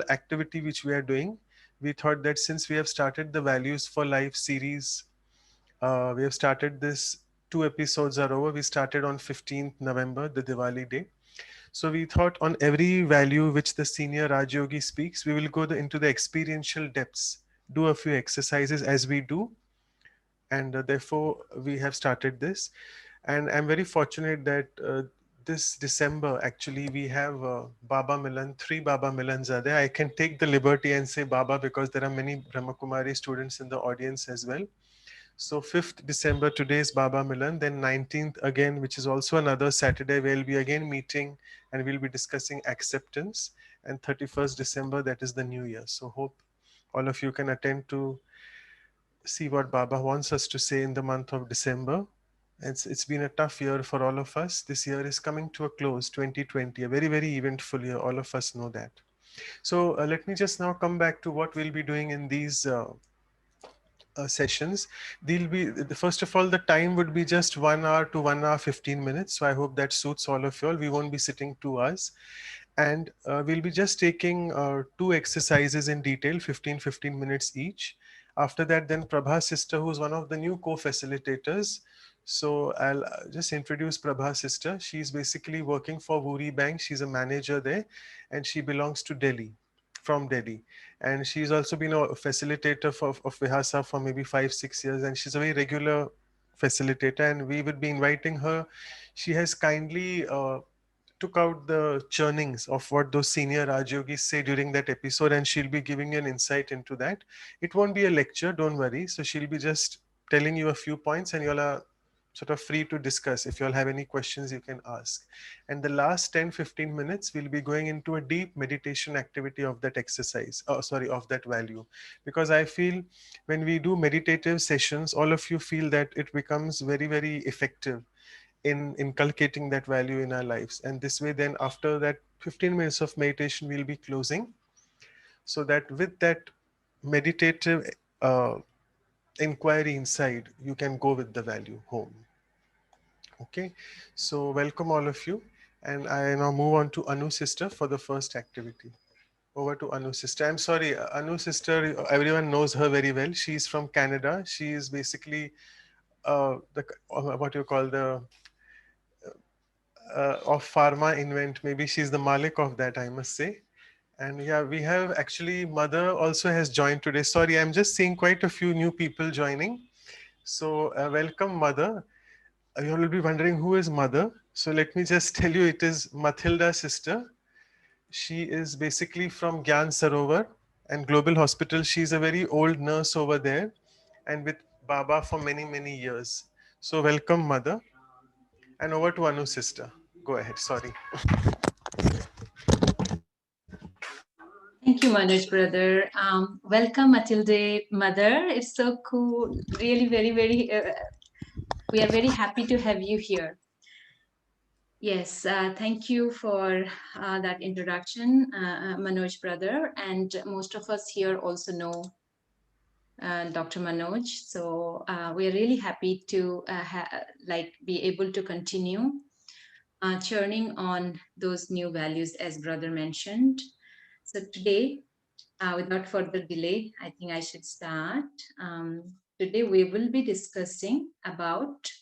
activity which we are doing. We thought that since we have started the Values for Life series, we have started this, 2 episodes are over. We started on 15th November, the Diwali day. So we thought on every value which the senior Raj Yogi speaks, we will go into the experiential depths, do a few exercises as we do, and therefore we have started this. And I'm very fortunate that this December actually we have Baba Milan. 3 Baba Milans are there. I can take the liberty and say Baba because there are many Brahma Kumari students in the audience as well. So 5th December, today is Baba Milan. Then 19th again, which is also another Saturday, we'll be again meeting and we'll be discussing acceptance. And 31st December, that is the New Year. So hope all of you can attend to see what Baba wants us to say in the month of December. It's been a tough year for all of us. This year is coming to a close, 2020, a very, very eventful year. All of us know that. So let me just now come back to what we'll be doing in these sessions. They'll be, first of all, the time would be just 1 hour to 1 hour 15 minutes. So I hope that suits all of you all. We won't be sitting 2 hours. And we'll be just taking 2 exercises in detail, 15 minutes each. After that, then Prabha's sister, who's one of the new co-facilitators. So I'll just introduce Prabha's sister. She's basically working for Woori Bank. She's a manager there, and she belongs to Delhi, from Delhi. And she's also been a facilitator of Vihasa for maybe 5-6 years, and she's a very regular facilitator, and we would be inviting her. She has kindly took out the churnings of what those senior Rajyogis say during that episode, and she'll be giving you an insight into that. It won't be a lecture, don't worry. So she'll be just telling you a few points, and you'll are sort of free to discuss. If you all have any questions, you can ask. And the last 10-15 minutes, we'll be going into a deep meditation activity of that exercise, of that value. Because I feel when we do meditative sessions, all of you feel that it becomes very, very effective in inculcating that value in our lives. And this way, then after that 15 minutes of meditation, we'll be closing, so that with that meditative inquiry inside, you can go with the value home. Okay, so welcome all of you. And I now move on to Anu sister for the first activity. Over to Anu sister. I'm sorry, Anu sister, everyone knows her very well. She's from Canada. She is basically the what you call the of pharma invent. Maybe she's the malik of that, I must say. And yeah, we have actually Mother also has joined today. Sorry, I'm just seeing quite a few new people joining. So welcome, Mother. You all will be wondering who is Mother. So let me just tell you, it is Mathilda's sister. She is basically from Gyan Sarovar and Global Hospital. She's a very old nurse over there and with Baba for many, many years. So welcome, Mother. And over to Anu's sister. Go ahead. Sorry. Thank you, Manoj brother. Welcome, Matilde mother. It's so cool. Really, we are very happy to have you here. Yes, thank you for that introduction, Manoj brother. And most of us here also know Dr. Manoj. So we are really happy to be able to continue churning on those new values as brother mentioned. So today, without further delay, I think I should start. Today we will be discussing about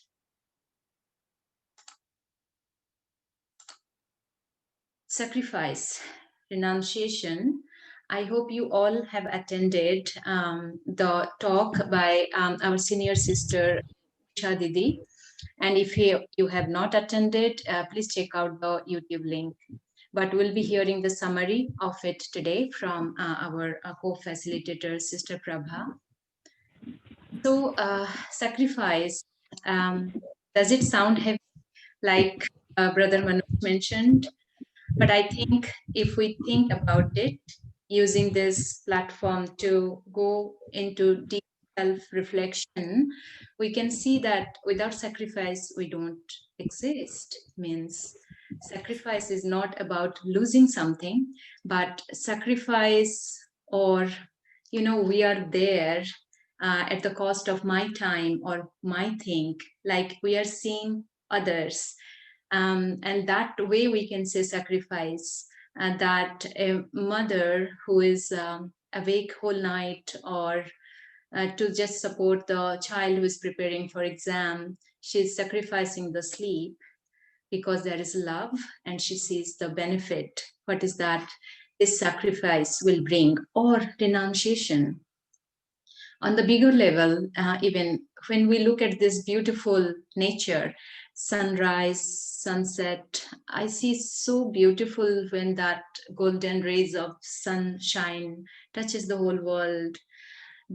sacrifice, renunciation. I hope you all have attended the talk by our senior sister, Isha Didi. And if you have not attended, please check out the YouTube link. But we'll be hearing the summary of it today from our co-facilitator, Sister Prabha. So, sacrifice, does it sound heavy like Brother Manoj mentioned? But I think if we think about it, using this platform to go into deep self-reflection, we can see that without sacrifice, we don't exist. Means sacrifice is not about losing something, but sacrifice, or we are there at the cost of my time or my thing, like we are seeing others, and that way we can say sacrifice. that a mother who is awake whole night, or to just support the child who is preparing for exam, she's sacrificing the sleep because there is love, and she sees the benefit. What is that this sacrifice will bring? Or renunciation. On the bigger level, even when we look at this beautiful nature, sunrise, sunset, I see so beautiful when that golden rays of sunshine touches the whole world.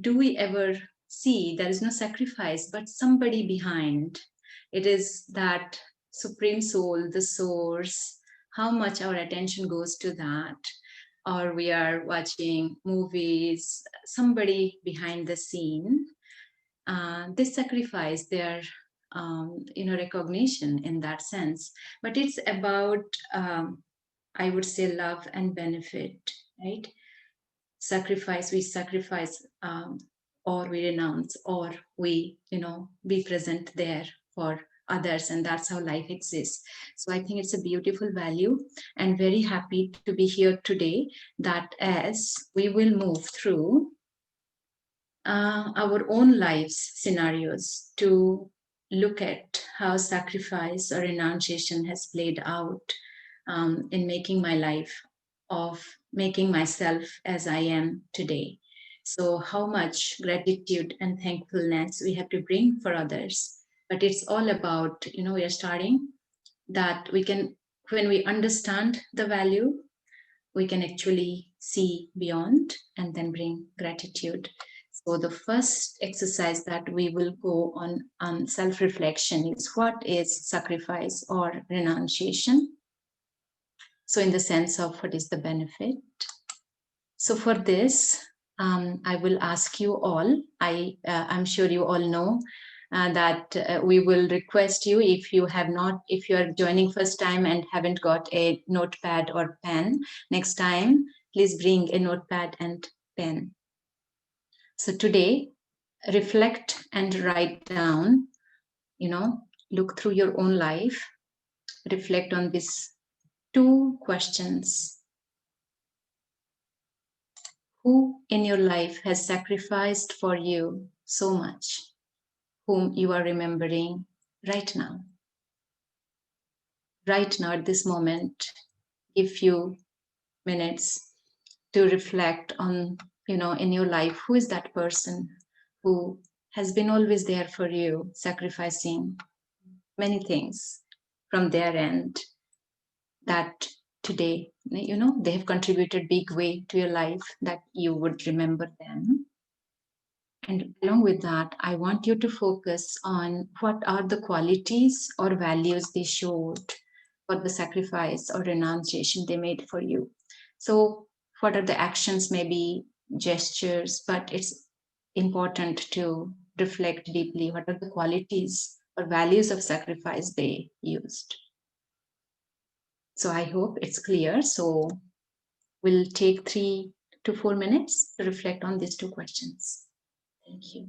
Do we ever see there is no sacrifice but somebody behind? It is that supreme soul, the source. How much our attention goes to that? Or we are watching movies, somebody behind the scene. They sacrifice their recognition in that sense. But it's about, I would say, love and benefit, right? Sacrifice, we sacrifice, or we renounce, or we be present there for others, and that's how life exists. So I think it's a beautiful value, and very happy to be here today, that as we will move through our own lives scenarios to look at how sacrifice or renunciation has played out in making my life, of making myself as I am today. So, how much gratitude and thankfulness we have to bring for others. But it's all about, we are starting that we can, when we understand the value, we can actually see beyond and then bring gratitude. So, the first exercise that we will go on self reflection is, what is sacrifice or renunciation? So, in the sense of what is the benefit? So, for this, I will ask you all. I'm sure you all know that we will request you, if you have not, if you are joining first time and haven't got a notepad or pen, next time please bring a notepad and pen. So today, reflect and write down. Look through your own life, reflect on these two questions. Who in your life has sacrificed for you so much, whom you are remembering right now? Right now, at this moment, give few minutes to reflect on, in your life, who is that person who has been always there for you, sacrificing many things from their end, that today, they have contributed big way to your life, that you would remember them. And along with that, I want you to focus on what are the qualities or values they showed for the sacrifice or renunciation they made for you. So, what are the actions, maybe gestures, but it's important to reflect deeply, what are the qualities or values of sacrifice they used. So, I hope it's clear. So, we'll take 3 to 4 minutes to reflect on these two questions. Thank you.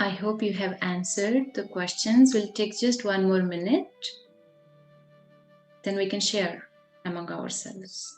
I hope you have answered the questions. We'll take just one more minute, then we can share among ourselves.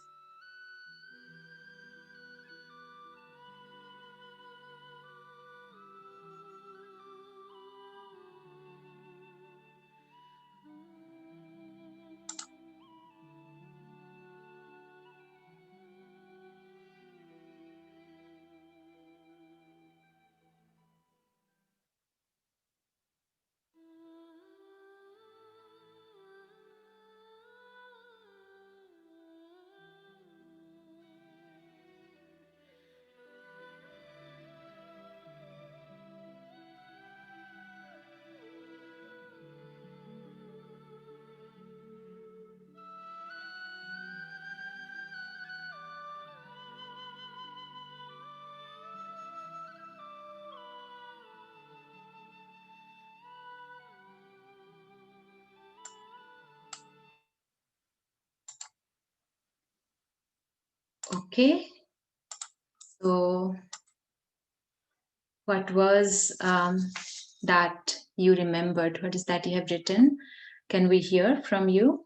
Okay, so what was that you remembered? What is that you have written? Can we hear from you?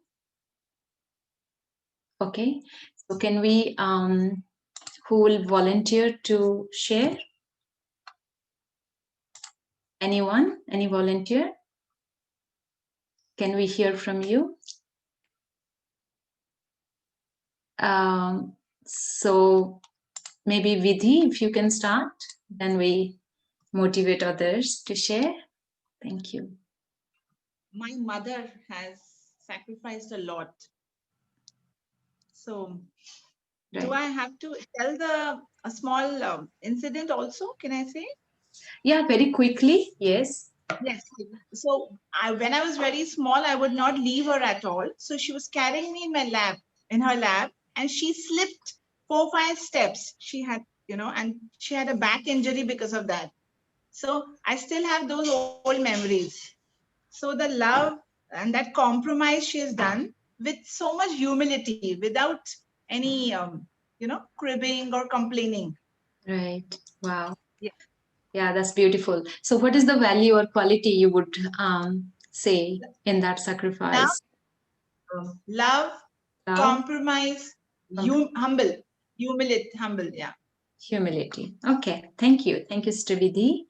Okay, so can we, who will volunteer to share? Anyone? Any volunteer? Can we hear from you? So maybe Vidhi, if you can start, then we motivate others to share. Thank you. My mother has sacrificed a lot. So, do Right. I have to tell a small incident also? Can I say? Yeah, very quickly. Yes. Yes. So, when I was very small, I would not leave her at all. So she was carrying me in my lap, in her lap, and she slipped 4, 5 steps. She had, and she had a back injury because of that. So I still have those old memories. So the love and that compromise she has done with so much humility, without any, cribbing or complaining. Right. Wow. Yeah. Yeah, that's beautiful. So, what is the value or quality you would say in that Love, sacrifice? love, Love, compromise, com- humble, humility, humble. Yeah. humility. Okay. Thank you. Thank you, Sister Vidhi.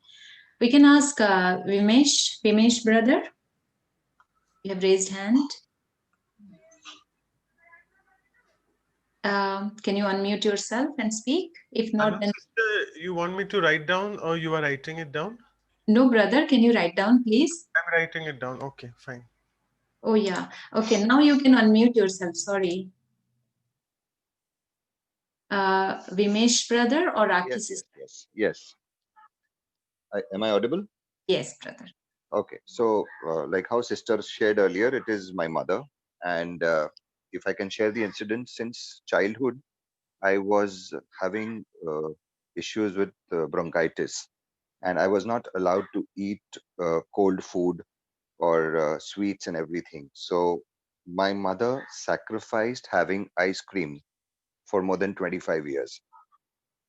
We can ask Vimesh. Vimesh, brother, you have raised hand. Can you unmute yourself and speak? If not, Hello, then sister. You want me to write down or you are writing it down? no, brother. Can you write down, please? I'm writing it down. Okay, fine. Oh, yeah. Okay. Now you can unmute yourself. Sorry. Vimesh, brother, or Raki Yes, yes, sister? yes, yes. Am I audible? Yes, brother. Okay. So, like how sister shared earlier, it is my mother. And if I can share the incident, since childhood, I was having issues with bronchitis, and I was not allowed to eat cold food or sweets and everything. So, my mother sacrificed having ice cream for more than 25 years,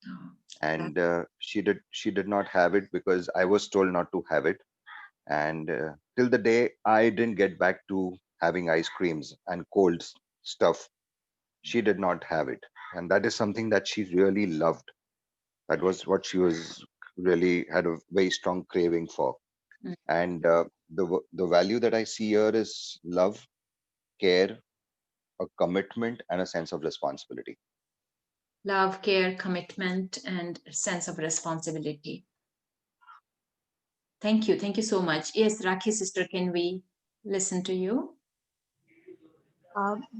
Oh, that- and she did not have it because I was told not to have it. And till the day I didn't get back to having ice creams and cold stuff, she did not have it. And that is something that she really loved. That was what she was really had a very strong craving for. mm. And the value that I see here is love, care, a commitment, and a sense of responsibility. Love, care, commitment, and sense of responsibility. Thank you. Thank you so much. Yes, Rakhi sister, can we listen to you?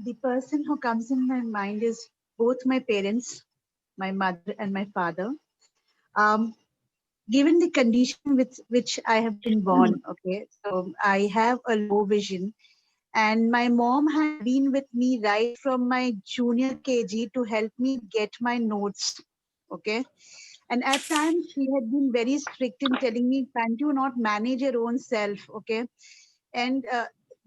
The person who comes in my mind is both my parents, my mother and my father. Um, Given the condition with which I have been born, okay, so I have a low vision, and my mom has been with me right from my junior KG to help me get my notes, okay. And at times she had been very strict in telling me, "Can't you not manage your own self?" Okay, and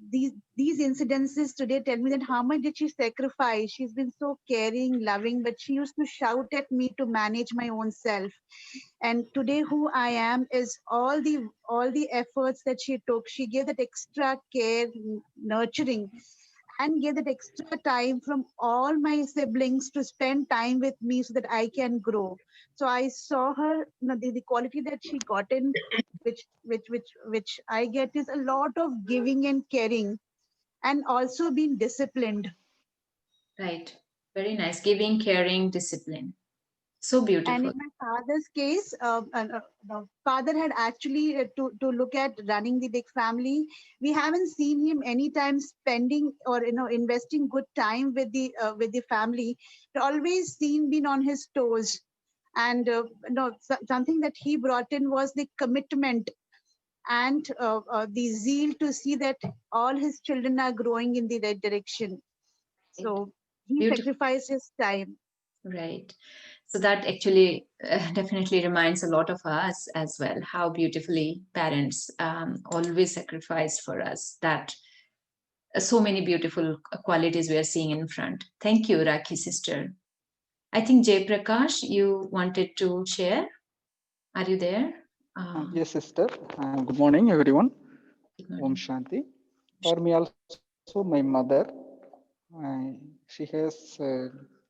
these incidences today tell me that how much did she sacrifice. She's been so caring, loving, but she used to shout at me to manage my own self. And today who I am is all the efforts that she took. She gave that extra care, nurturing, and gave that extra time from all my siblings to spend time with me so that I can grow. So I saw her, the quality that she got in, which I get, is a lot of giving and caring, and also being disciplined. Right. Very nice. Giving, caring, discipline. So And beautiful. in my father's case, the father had actually to look at running the big family. We haven't seen him anytime spending or investing good time with the family. Always seen been on his toes. And no, something that he brought in was the commitment and the zeal to see that all his children are growing in the right direction. Right. So he Beautiful. sacrificed his time. Right. So that actually definitely reminds a lot of us as well how beautifully parents always sacrifice for us. That so many beautiful qualities we are seeing in front. Thank you, Rakhi sister. I think Jay Prakash, you wanted to share. Are you there? Yes, sister. Good morning, everyone. Good Om morning. Shanti. For me, also, my mother, she has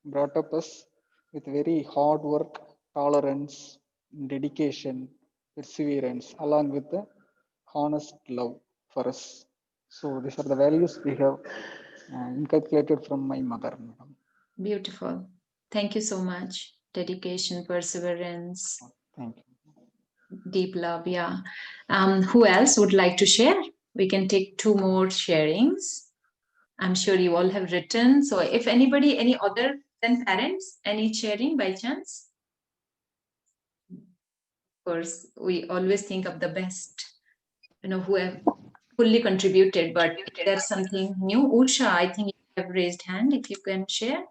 brought up us with very hard work, tolerance, dedication, perseverance, along with the honest love for us. So, these are the values we have inculcated from my mother. Madam. Beautiful. Thank you so much. Dedication, perseverance, Thank you. deep love. Yeah. Who else would like to share? We can take two more sharings. I'm sure you all have written. So, if anybody, any other than parents, any sharing by chance? Of course, we always think of the best, who have fully contributed. But if there's something new, Usha, I think you have raised hand. If you can share.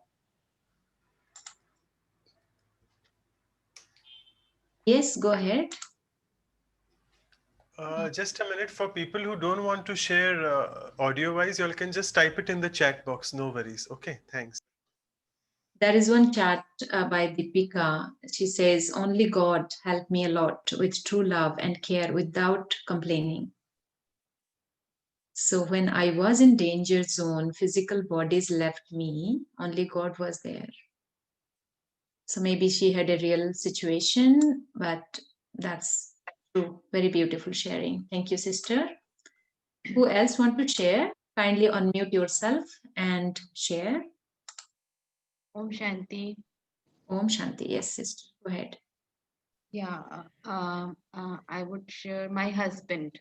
Yes, go ahead. Just a minute, for people who don't want to share audio wise, you all can just type it in the chat box. No worries. Okay, thanks. There is one chat by Deepika. She says, only God helped me a lot with true love and care without complaining. So when I was in danger zone, physical bodies left me, only God was there. So maybe she had a real situation, but that's true. Very beautiful sharing. Thank you, sister. Who else want to share? Kindly unmute yourself and share. Om Shanti. Om Shanti. Yes, sister. Go ahead. Yeah, I would share my husband,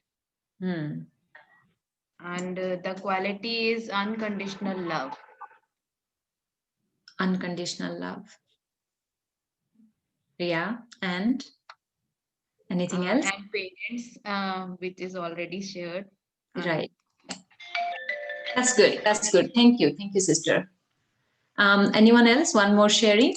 Hmm. and the quality is unconditional love. Unconditional love. Yeah. And anything else? And parents, which is already shared. Right. That's good. That's good. Thank you. Thank you, sister. Anyone else? One more sharing?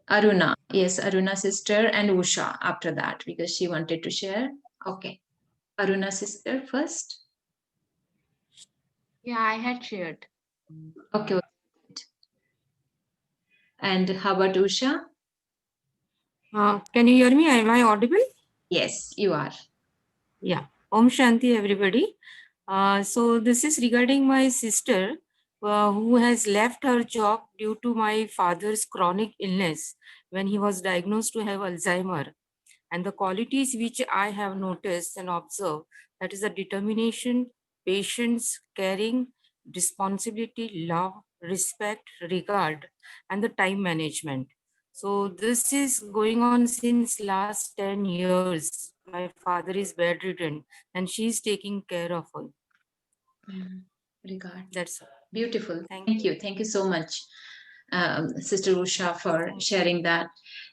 Aruna. Yes, Aruna sister and Usha after that because she wanted to share. Okay. Aruna sister first. Yeah, I had shared. Okay. And how about Usha? Can you hear me? Am I audible? Yes, you are. Yeah. Om Shanti, everybody. So this is regarding my sister who has left her job due to my father's chronic illness when he was diagnosed to have Alzheimer. And the qualities which I have noticed and observed, that is the determination, patience, caring, responsibility, love, respect, regard, and the time management. So this is going on since last 10 years. My father is bedridden and she is taking care of him. Regard. That's all. Beautiful. Thank Thank you. Thank you so much, Sister Usha, for sharing that.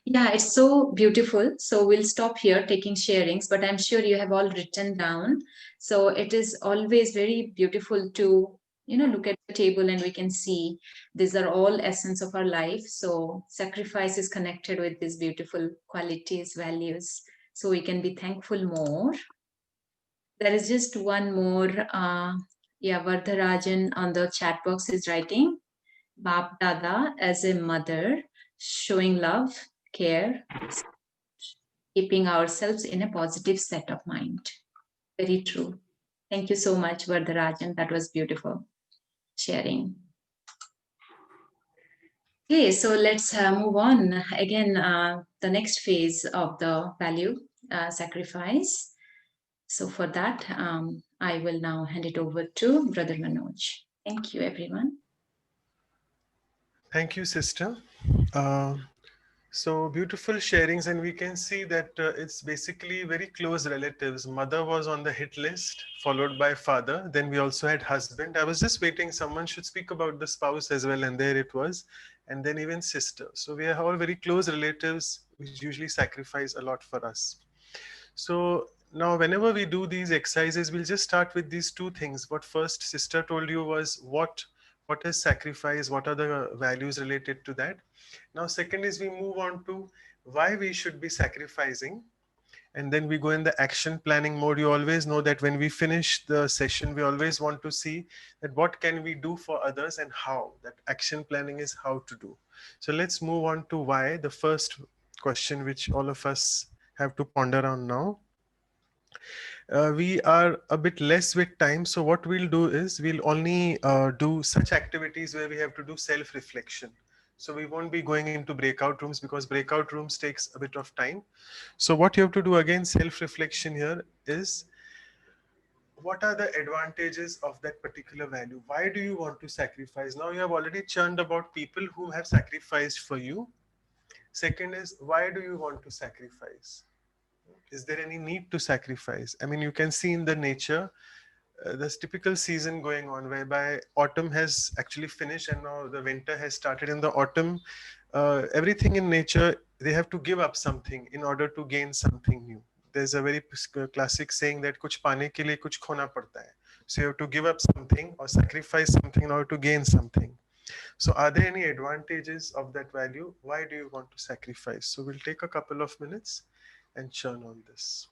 Yeah, it's so beautiful. So we'll stop here taking sharings, but I'm sure you have all written down. So it is always very beautiful to, look at the table and we can see these are all essence of our life. So sacrifice is connected with these beautiful qualities, values. So we can be thankful more. There is just one more. Yeah, Vardharajan on the chat box is writing, Bap Dada as a mother, showing love, care, keeping ourselves in a positive set of mind. Very true. Thank you so much, Vardharajan. That was beautiful sharing. Okay, so let's move on. Again, the next phase of the value sacrifice. So for that, I will now hand it over to Brother Manoj. Thank you, everyone. Thank you, sister. Uh, so beautiful sharings, and we can see that it's basically very close relatives. Mother was on the hit list, followed by father. Then we also had husband. I was just waiting, someone should speak about the spouse as well, and there it was. And then even sister. So we are all very close relatives, which usually sacrifice a lot for us. So now, whenever we do these exercises, we'll just start with these two things. What first sister told you was what is sacrifice, what are the values related to that. Now, second is we move on to why we should be sacrificing, and then we go in the action planning mode. You always know that when we finish the session, we always want to see that what can we do for others and how. That action planning is how to do. So let's move on to why. The first question which all of us have to ponder on now. We are a bit less with time, so what we'll do is we'll only do such activities where we have to do self reflection. So we won't be going into breakout rooms because breakout rooms takes a bit of time. So what you have to do, again, self reflection here is, what are the advantages of that particular value? Why do you want to sacrifice? Now you have already churned about people who have sacrificed for you. Second is, why do you want to sacrifice? Is there any need to sacrifice? I mean, you can see in the nature, this typical season going on whereby autumn has actually finished and now the winter has started. In the autumn, everything in nature, they have to give up something in order to gain something new. There's a very classic saying that kuch paane ke liye kuch khona padta hai. So you have to give up something or sacrifice something in order to gain something. So are there any advantages of that value? Why do you want to sacrifice? So we'll take a couple of minutes and churn on this.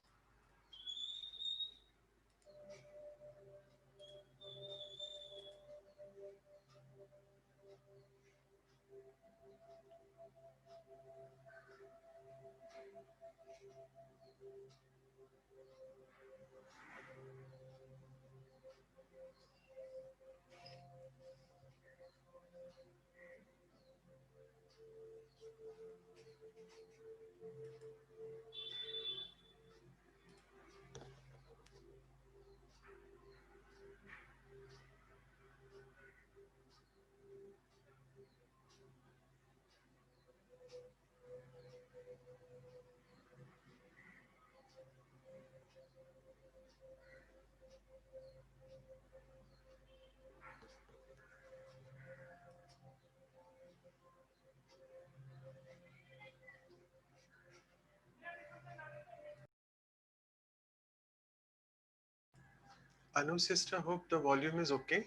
Anu sister, hope the volume is okay.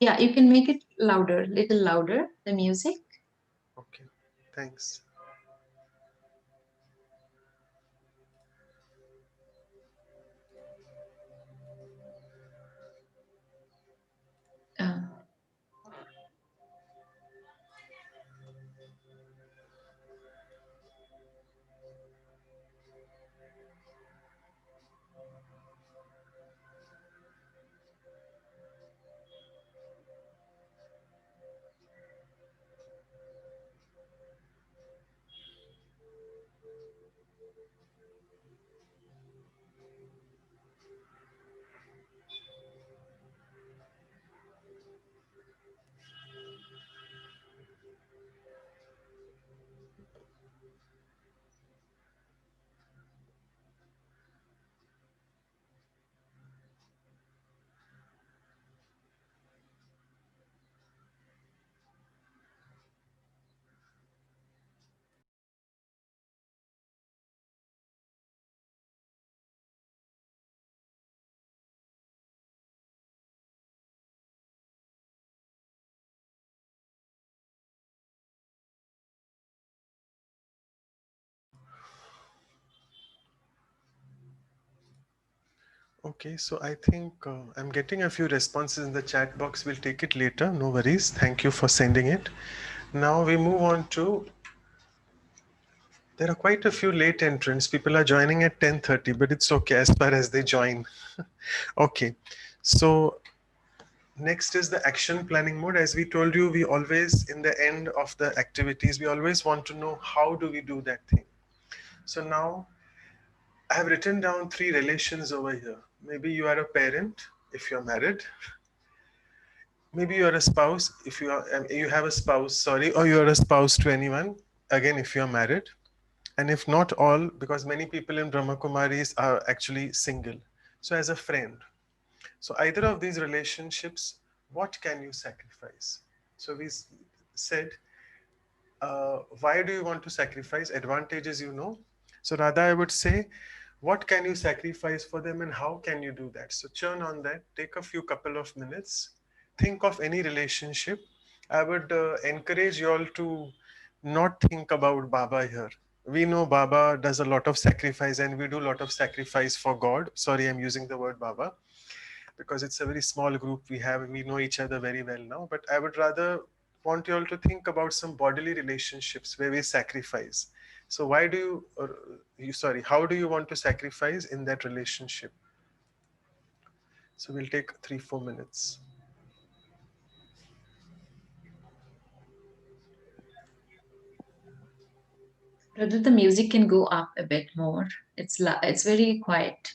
Yeah, you can make it louder, little louder, the music. Okay, thanks. Uh, Okay, so I think I'm getting a few responses in the chat box. We'll take it later. No worries. Thank you for sending it. Now we move on to. There are quite a few late entrants. People are joining at 10:30, but it's okay as far as they join. Okay, so next is the action planning mode. As we told you, we always, in the end of the activities, we always want to know how do we do that thing. So now I have written down three relations over here. Maybe you are a parent if you're married. Maybe you're a spouse if you have a spouse, sorry, or you're a spouse to anyone. Again, if you're married, and if not all, because many people in Brahma Kumaris are actually single. So as a friend, so either of these relationships, what can you sacrifice? So we said, why do you want to sacrifice? Advantages, you know. So rather, I would say, what can you sacrifice for them and how can you do that? So churn on that, take a few couple of minutes, think of any relationship. I would encourage you all to not think about Baba here. We know Baba does a lot of sacrifice and we do a lot of sacrifice for God. Sorry, I'm using the word Baba because it's a very small group we have and we know each other very well now. But I would rather want you all to think about some bodily relationships where we sacrifice. So why do you, or you sorry, how do you want to sacrifice in that relationship? So we'll take 3-4 minutes. Rather, the music can go up a bit more. It's very quiet.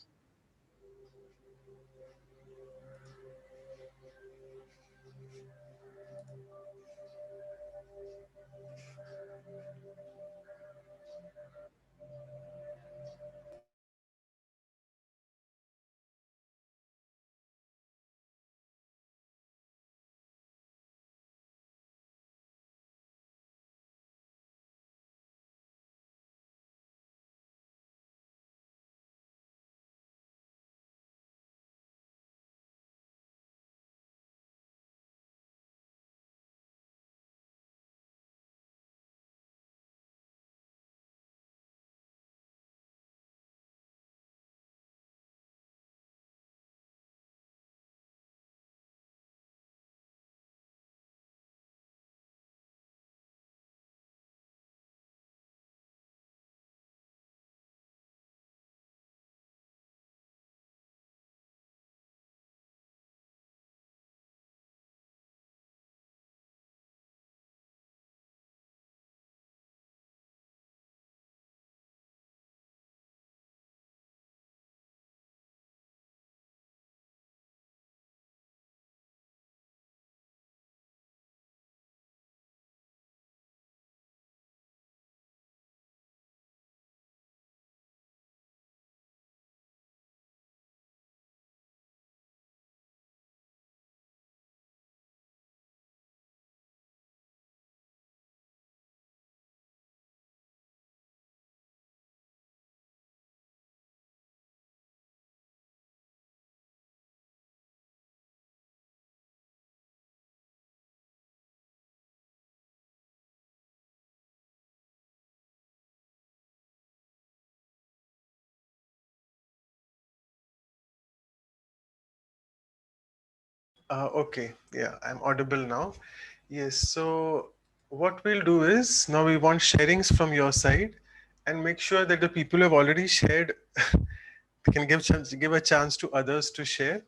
Okay, yeah, I'm audible now. Yes, so what we'll do is now we want sharings from your side and make sure that the people who have already shared can give a chance to others to share.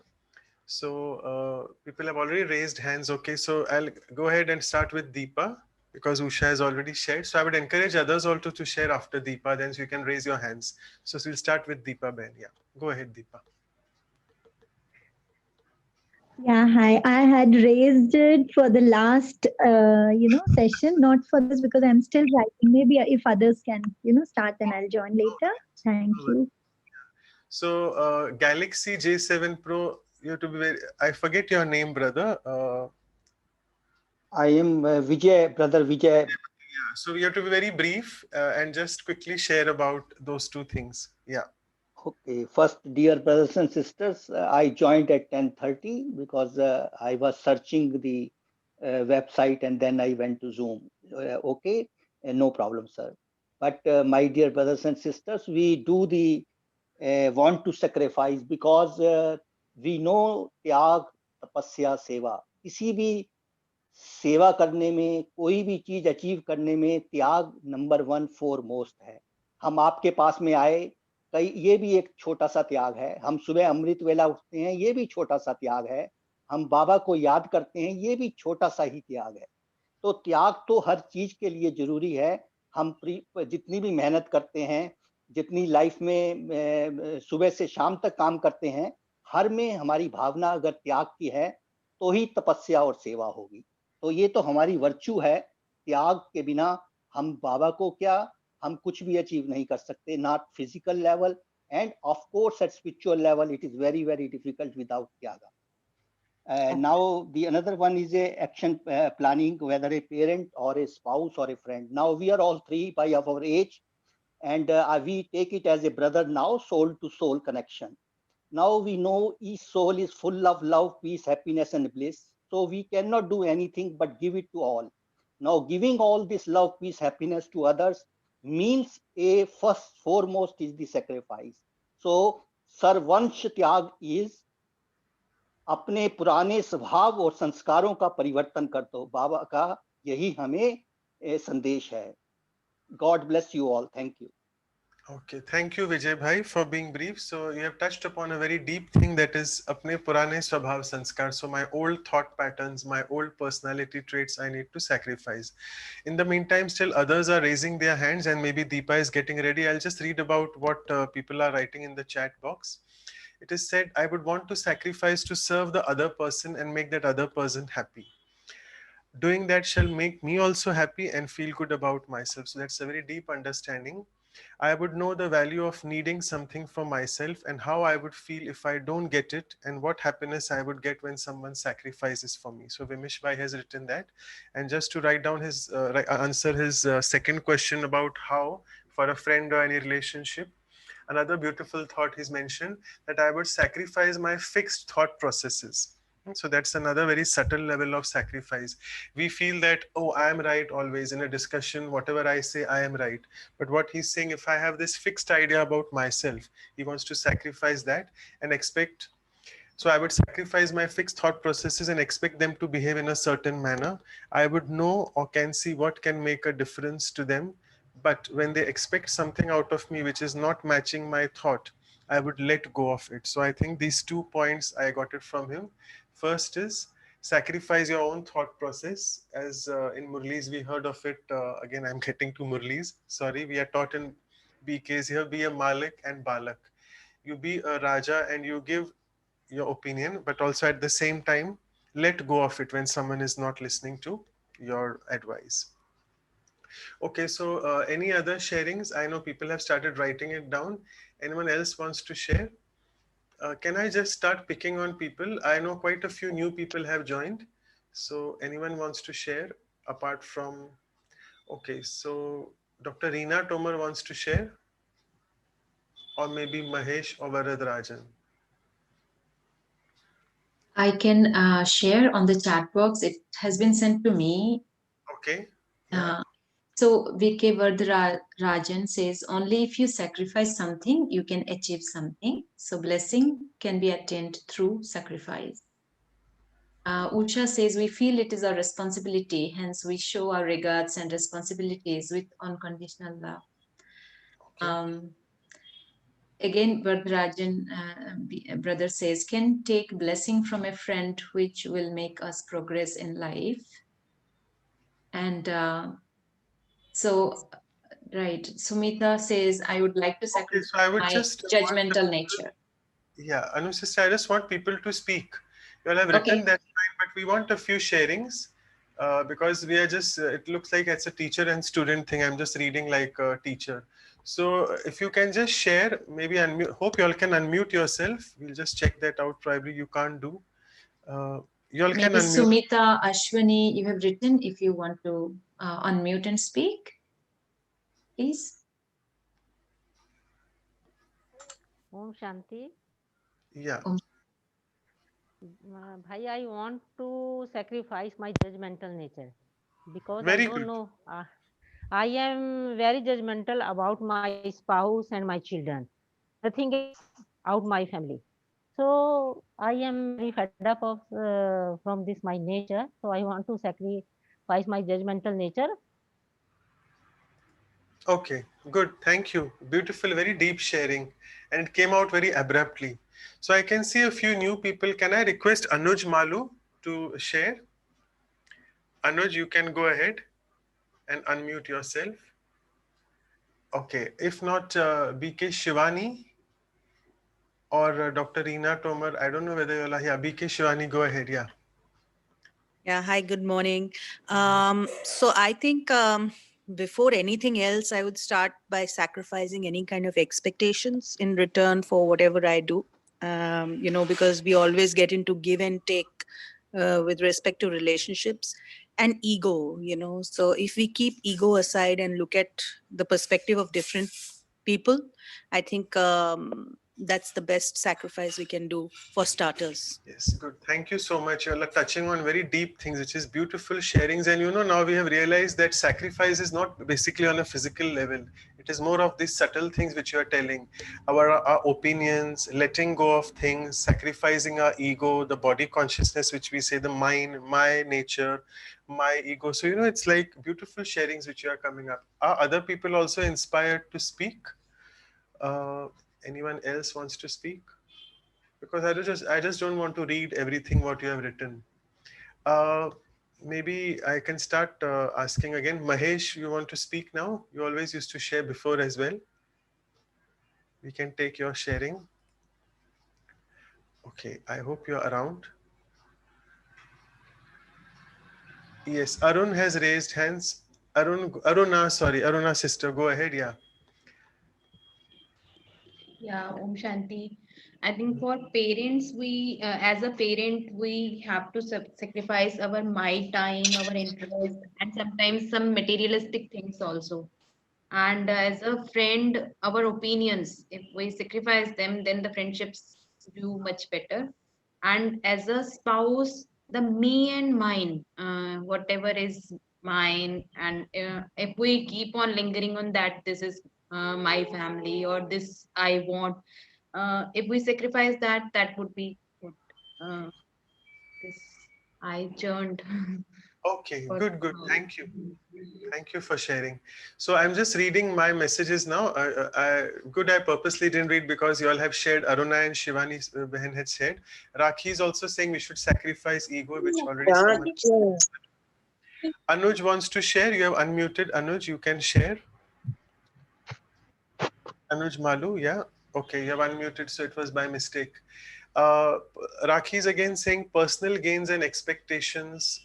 So people have already raised hands. Okay, so I'll go ahead and start with Deepa because Usha has already shared. So I would encourage others also to share after Deepa, then so you can raise your hands. So we'll start with Deepa Ben. Yeah, go ahead, Deepa. Yeah, hi. I had raised it for the last, session, not for this because I'm still writing. Maybe if others can, start, then I'll join later. Thank No worries. you. So Galaxy J7 Pro, you have to be very, I forget your name, brother. I am Vijay, brother Vijay. Yeah, so you have to be very brief and just quickly share about those two things. Yeah. Okay, first, dear brothers and sisters, I joined at 10:30 because I was searching the website and then I went to Zoom. Okay, no problem, sir. But my dear brothers and sisters, we do the want to sacrifice because we know त्याग तपस्या सेवा किसी भी सेवा करने में कोई भी चीज अचीव करने में त्याग नंबर 1 फोरमोस्ट है। हम आपके पास में आए कई ये भी एक छोटा सा त्याग है। हम सुबह अमृत वेला उठते हैं ये भी छोटा सा त्याग है। हम बाबा को याद करते हैं ये भी छोटा सा ही त्याग है। तो त्याग तो हर चीज के लिए जरूरी है। हम जितनी भी मेहनत करते हैं जितनी लाइफ में सुबह से शाम तक काम करते हैं हर में हमारी भावना अगर त्याग की है तो ही तपस्या और सेवा होगी। तो ये तो हमारी वर्च्यू है। त्याग के बिना हम बाबा को क्या हम कुछ भी अचीव नहीं कर सकते not physical level end of course eight spiritual level it is very very difficult without त्याग। Now the another one is a action planning, whether a parent or a spouse or a friend. Now we are all three by our age, and we take it as a brother now, soul to soul connection. Now we know each soul is full of love, peace, happiness, and bliss. So we cannot do anything but give it to all. Now giving all this love, peace, happiness to others means a first foremost is the sacrifice. So Sarvansh Tyag is अपने पुराने स्वभाव और संस्कारों का परिवर्तन कर दो। बाबा का यही हमें संदेश है। God bless you all. Thank you. Okay, thank you Vijay bhai for being brief. So you have touched upon a very deep thing, that is apne purane swabhav sanskar. So my old thought patterns, my old personality traits I need to sacrifice. In the meantime, still others are raising their hands and maybe Deepa is getting ready. I'll just read about what people are writing in the chat box. It is said, I would want to sacrifice to serve the other person and make that other person happy. Doing that shall make me also happy and feel good about myself. So that's a very deep understanding. I would know the value of needing something for myself and how I would feel if I don't get it, and what happiness I would get when someone sacrifices for me. So Vimish Bhai has written that. And just to write down his answer his second question about how for a friend or any relationship, another beautiful thought he's mentioned, that I would sacrifice my fixed thought processes. So that's another very subtle level of sacrifice. We feel that, oh, I am right always in a discussion, whatever I say, I am right. But what he's saying, if I have this fixed idea about myself, he wants to sacrifice that and expect. So I would sacrifice my fixed thought processes and expect them to behave in a certain manner. I would know or can see what can make a difference to them. But when they expect something out of me which is not matching my thought, I would let go of it. So I think these 2 points I got it from him. First is sacrifice your own thought process. As in Murli's, we heard of it. Again, I'm getting to Murli's. Sorry, we are taught in BKs here, be a Malik and Balak. You be a Raja and you give your opinion, but also at the same time, let go of it when someone is not listening to your advice. Okay, so any other sharings? I know people have started writing it down. Anyone else wants to share? Can I just start picking on people? I know quite a few new people have joined. So anyone wants to share apart from, okay, so Dr. Reena Tomar wants to share, or maybe Mahesh or Varadrajan. I can share on the chat box. It has been sent to me. Okay. Yeah. So VK Rajan says, only if you sacrifice something, you can achieve something. So blessing can be attained through sacrifice. Usha says, we feel it is our responsibility, hence we show our regards and responsibilities with unconditional love. Okay. Again, Vardarajan brother says, can take blessing from a friend which will make us progress in life. And so, right, Sumita says, I would like to sacrifice so I would my just judgmental nature. Yeah, Anu sister, I just want people to speak. You all have written that fine, but we want a few sharings because we are just, it looks like it's a teacher and student thing. I'm just reading like a teacher. So if you can just share, maybe unmute, hope you all can unmute yourself. We'll just check that out. Probably you can't do. You all can Maybe unmute. Sumita, Ashwani, you have written if you want to unmute and speak, please. Om Shanti. Yeah. Bhai, I want to sacrifice my judgmental nature because Very I don't good. know. I am very judgmental about my spouse and my children. And nothing else out my family. So I am very fed up of from this my nature. So I want to sacrifice my judgmental nature. Okay, good. Thank you. Beautiful, very deep sharing. And it came out very abruptly. So I can see a few new people. Can I request Anuj Malu to share? Anuj, you can go ahead and unmute yourself. Okay. If not, BK Shivani or Dr. Reena Tomar, I don't know whether you're, yeah, BK Shivani, go ahead. Yeah. Yeah, hi, good morning. So I think before anything else, I would start by sacrificing any kind of expectations in return for whatever I do. Because we always get into give and take with respect to relationships and ego, So if we keep ego aside and look at the perspective of different people, I think that's the best sacrifice we can do for starters. Yes, good. Thank you so much. You're touching on very deep things, which is beautiful sharings. And now we have realized that sacrifice is not basically on a physical level. It is more of these subtle things which you are telling. Our opinions, letting go of things, sacrificing our ego, the body consciousness, which we say, the mind, my nature, my ego. So, it's like beautiful sharings which you are coming up. Are other people also inspired to speak? Uh, Anyone else wants to speak? Because I just don't want to read everything what you have written. Uh, Maybe I can start asking again. Mahesh, you want to speak now? You always used to share before as well. We can take your sharing. Okay, I hope you're around. Yes, Arun has raised hands. Aruna sister, go ahead. Yeah. Yeah, Om Shanti. I think for parents, as a parent, we have to sacrifice our my time, our interest, and sometimes some materialistic things also. And as a friend, our opinions, if we sacrifice them, then the friendships do much better. And as a spouse, the me and mine, whatever is mine, and if we keep on lingering on that, this is my family, or this I want, if we sacrifice that, that would be good. uh, this I churned Okay, for good, good. now. Thank you. Thank you for sharing. So I'm just reading my messages now. Good, I purposely didn't read because you all have shared. Aruna and Shivani Behan had shared. Rakhi is also saying we should sacrifice ego, which already someone. Anuj wants to share. You have unmuted. Anuj, you can share. Anuj Malu, yeah. Okay, you have unmuted, so it was by mistake. Uh, Rakhi is again saying personal gains and expectations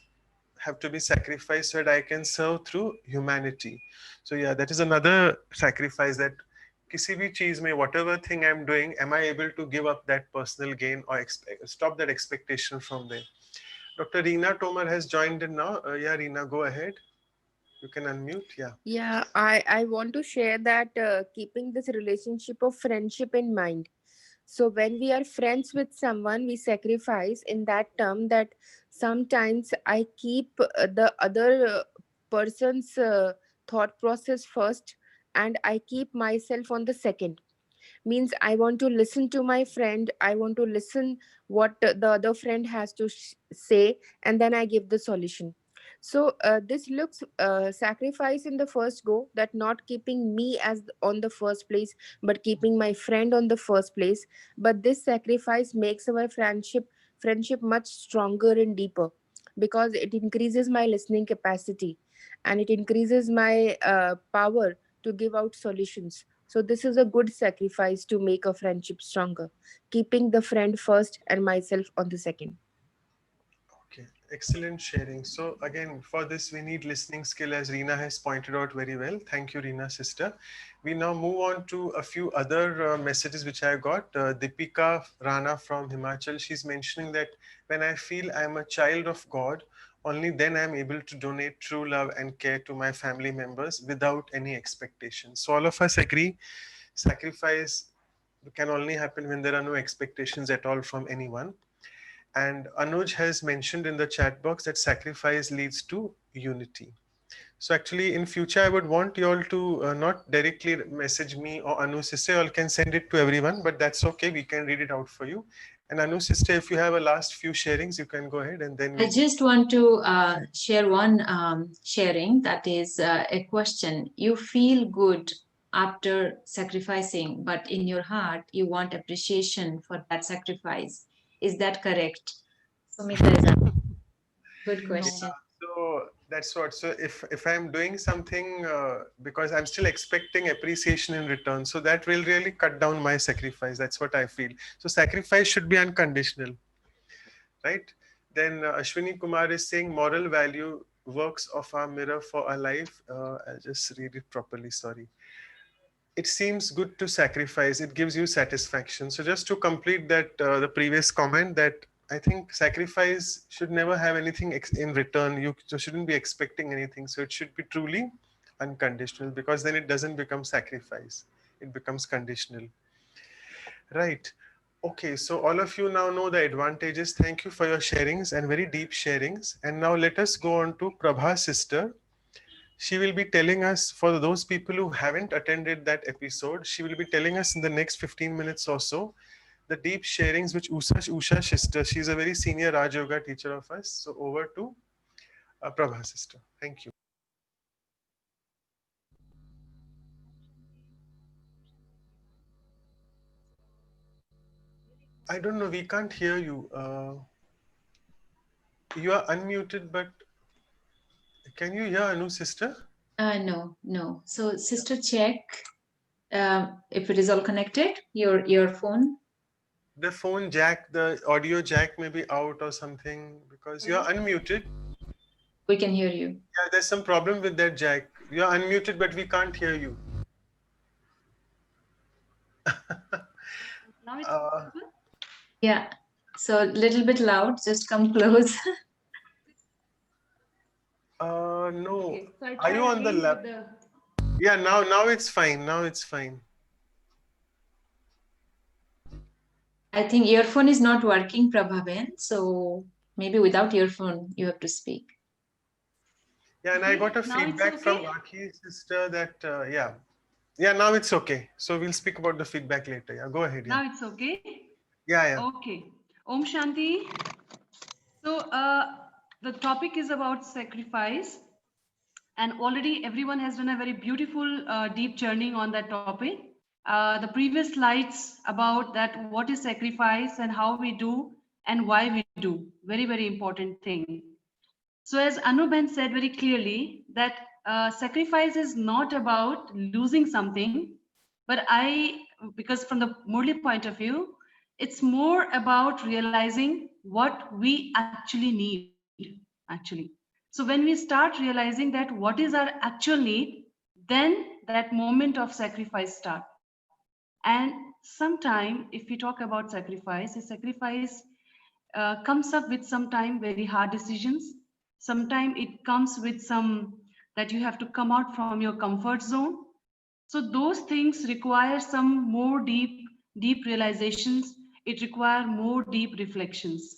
have to be sacrificed so that I can serve through humanity. So yeah, that is another sacrifice that किसी भी चीज में whatever thing I'm doing, am I able to give up that personal gain or stop that expectation from there? Dr. Reena Tomar has joined in now. Yeah, Reena, go ahead. You can unmute. Yeah. Yeah, I want to share that keeping this relationship of friendship in mind. So when we are friends with someone, we sacrifice in that term that sometimes I keep the other person's thought process first, and I keep myself on the second. Means I want to listen to my friend, I want to listen what the other friend has to say, and then I give the solution. So this looks sacrifice in the first go, that not keeping me as on the first place, but keeping my friend on the first place. But this sacrifice makes our friendship much stronger and deeper, because it increases my listening capacity, and it increases my power to give out solutions. So this is a good sacrifice to make a friendship stronger, keeping the friend first and myself on the second. Okay, excellent sharing. So again, for this we need listening skill, as Reena has pointed out very well. Thank you, Reena sister. We now move on to a few other messages which I got. Deepika Rana from Himachal, she's mentioning that when I feel I am a child of God, only then I am able to donate true love and care to my family members without any expectation. So all of us agree, sacrifice can only happen when there are no expectations at all from anyone. And Anuj has mentioned in the chat box that sacrifice leads to unity. So actually, in future, I would want you all to not directly message me or Anu sister. You all can send it to everyone, but that's okay. We can read it out for you. And Anu sister, if you have a last few sharings, you can go ahead and then I we'll. just want to share one sharing, that is a question. You feel good after sacrificing, but in your heart, you want appreciation for that sacrifice. Is that correct? Sumita is a good Yeah, question. so that's what. So if I'm doing something because I'm still expecting appreciation in return, so that will really cut down my sacrifice. That's what I feel. So sacrifice should be unconditional, right? Then Ashwini Kumar is saying moral value works of our mirror for our life. I'll just read it properly. Sorry. It seems good to sacrifice. It gives you satisfaction. So just to complete that, the previous comment, that I think sacrifice should never have anything in return. You shouldn't be expecting anything. So it should be truly unconditional, because then it doesn't become sacrifice. It becomes conditional. Right. Okay, so all of you now know the advantages. Thank you for your sharings and very deep sharings. And now let us go on to Prabha's sister. She will be telling us, for those people who haven't attended that episode, she will be telling us in the next 15 minutes or so the deep sharings which Usha sister, she's a very senior Raj Yoga teacher of us. So over to Prabha sister. Thank you. I don't know, we can't hear you. You are unmuted, but can you hear Anu sister? No, no. So, sister, check if it is all connected. Your phone. The phone jack, the audio jack may be out or something, because you're unmuted. We can hear you. Yeah, there's some problem with that jack. You're unmuted, but we can't hear you. Now it's Uh, Yeah. So, little bit loud. Just come close. no. okay. So I Are try you on the again lap? with the. Yeah, now it's fine. Now it's fine. I think earphone is not working, Prabhaben. So maybe without earphone, you have to speak. Yeah, and I got a Now it's feedback from okay. Aki's sister that yeah, now it's okay. So we'll speak about the feedback later. Yeah, go ahead. Yeah, Now it's okay. yeah. Okay. Om Shanti. So the topic is about sacrifice, and already everyone has done a very beautiful deep journey on that topic. The previous slides about that what is sacrifice and how we do and why we do, very very important thing. So as Anuben said very clearly that sacrifice is not about losing something, but because from the Murli point of view, it's more about realizing what we actually need, actually. So when we start realizing that what is our actual need, then that moment of sacrifice start. And sometime, if we talk about sacrifice, a sacrifice comes up with sometime very hard decisions. Sometimes it comes with some that you have to come out from your comfort zone. So those things require some more deep realizations. It require more deep reflections.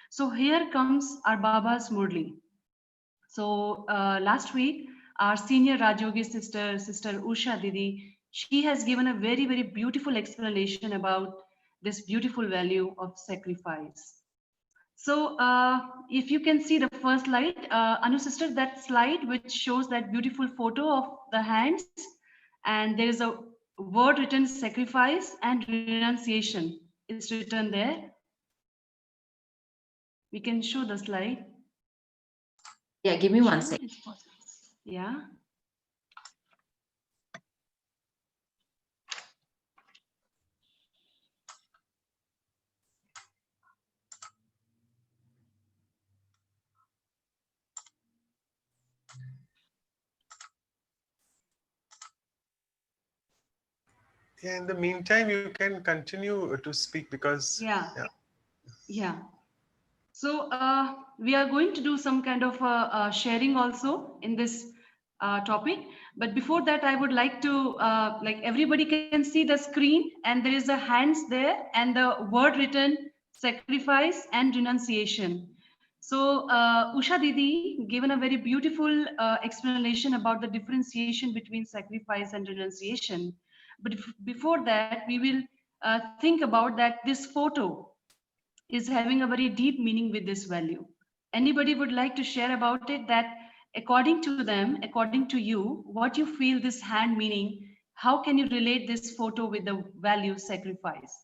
So here comes our Baba's Murli. So last week, our senior Rajogi sister, Sister Usha Didi, she has given a very beautiful explanation about this beautiful value of sacrifice. So if you can see the first slide, Anu sister, that slide which shows that beautiful photo of the hands, and there is a word written sacrifice and renunciation. It's written there. We can show the slide. Yeah, give me one second. Yeah. Yeah, in the meantime, you can continue to speak, because Yeah. So we are going to do some kind of sharing also in this topic. But before that, I would like to, like everybody can see the screen and there is a hands there and the word written sacrifice and renunciation. So Usha Didi given a very beautiful explanation about the differentiation between sacrifice and renunciation. But before that, we will think about that this photo is having a very deep meaning with this value. Anybody would like to share about it, that according to them, according to you, what you feel this hand meaning, how can you relate this photo with the value sacrifice?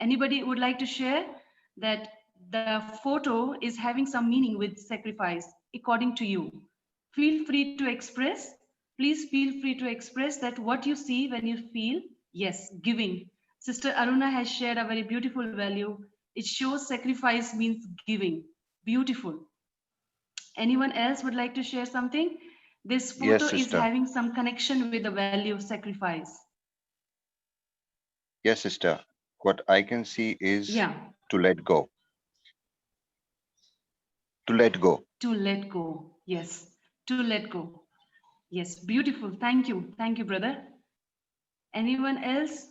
Anybody would like to share that the photo is having some meaning with sacrifice according to you? Feel free to express. Please feel free to express that what you see when you feel, yes, giving. Sister Aruna has shared a very beautiful value. It shows sacrifice means giving. Beautiful. Anyone else would like to share something? This photo Yes, is sister. having some connection with the value of sacrifice. Yes, sister. What I can see is Yeah, to let go. To let go. to let go. Yes, to let go. Yes, beautiful. Thank you. Thank you, brother. Anyone else?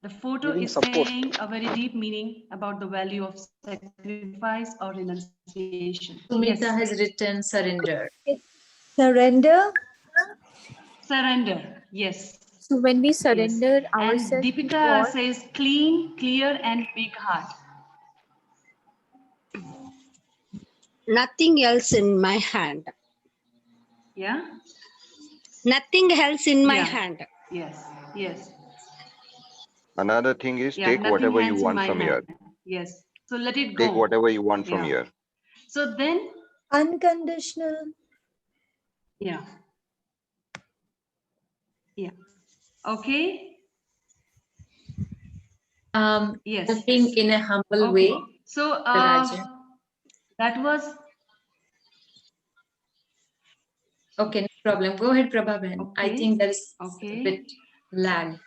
The photo Giving is support. saying a very deep meaning about the value of sacrifice or renunciation. Yes. Sumita has written surrender. Surrender. Surrender. Yes. So when we Yes. surrender And ourselves to Deepika God, says clean, clear, and big heart. Nothing else in my hand. Yeah? Nothing else in my Yeah. hand. Yes. Yes. Another thing is Yeah. take Nothing whatever you hands in want my from here. hand. Yes. So let it Take go. whatever you want from Yeah. here. So then, Unconditional. yeah. Yeah. Okay. Yes. Helping in a humble Okay. way, So Raja. that was Okay, no problem. Go ahead, Prabhaben. I okay. think there is a Okay. bit lag.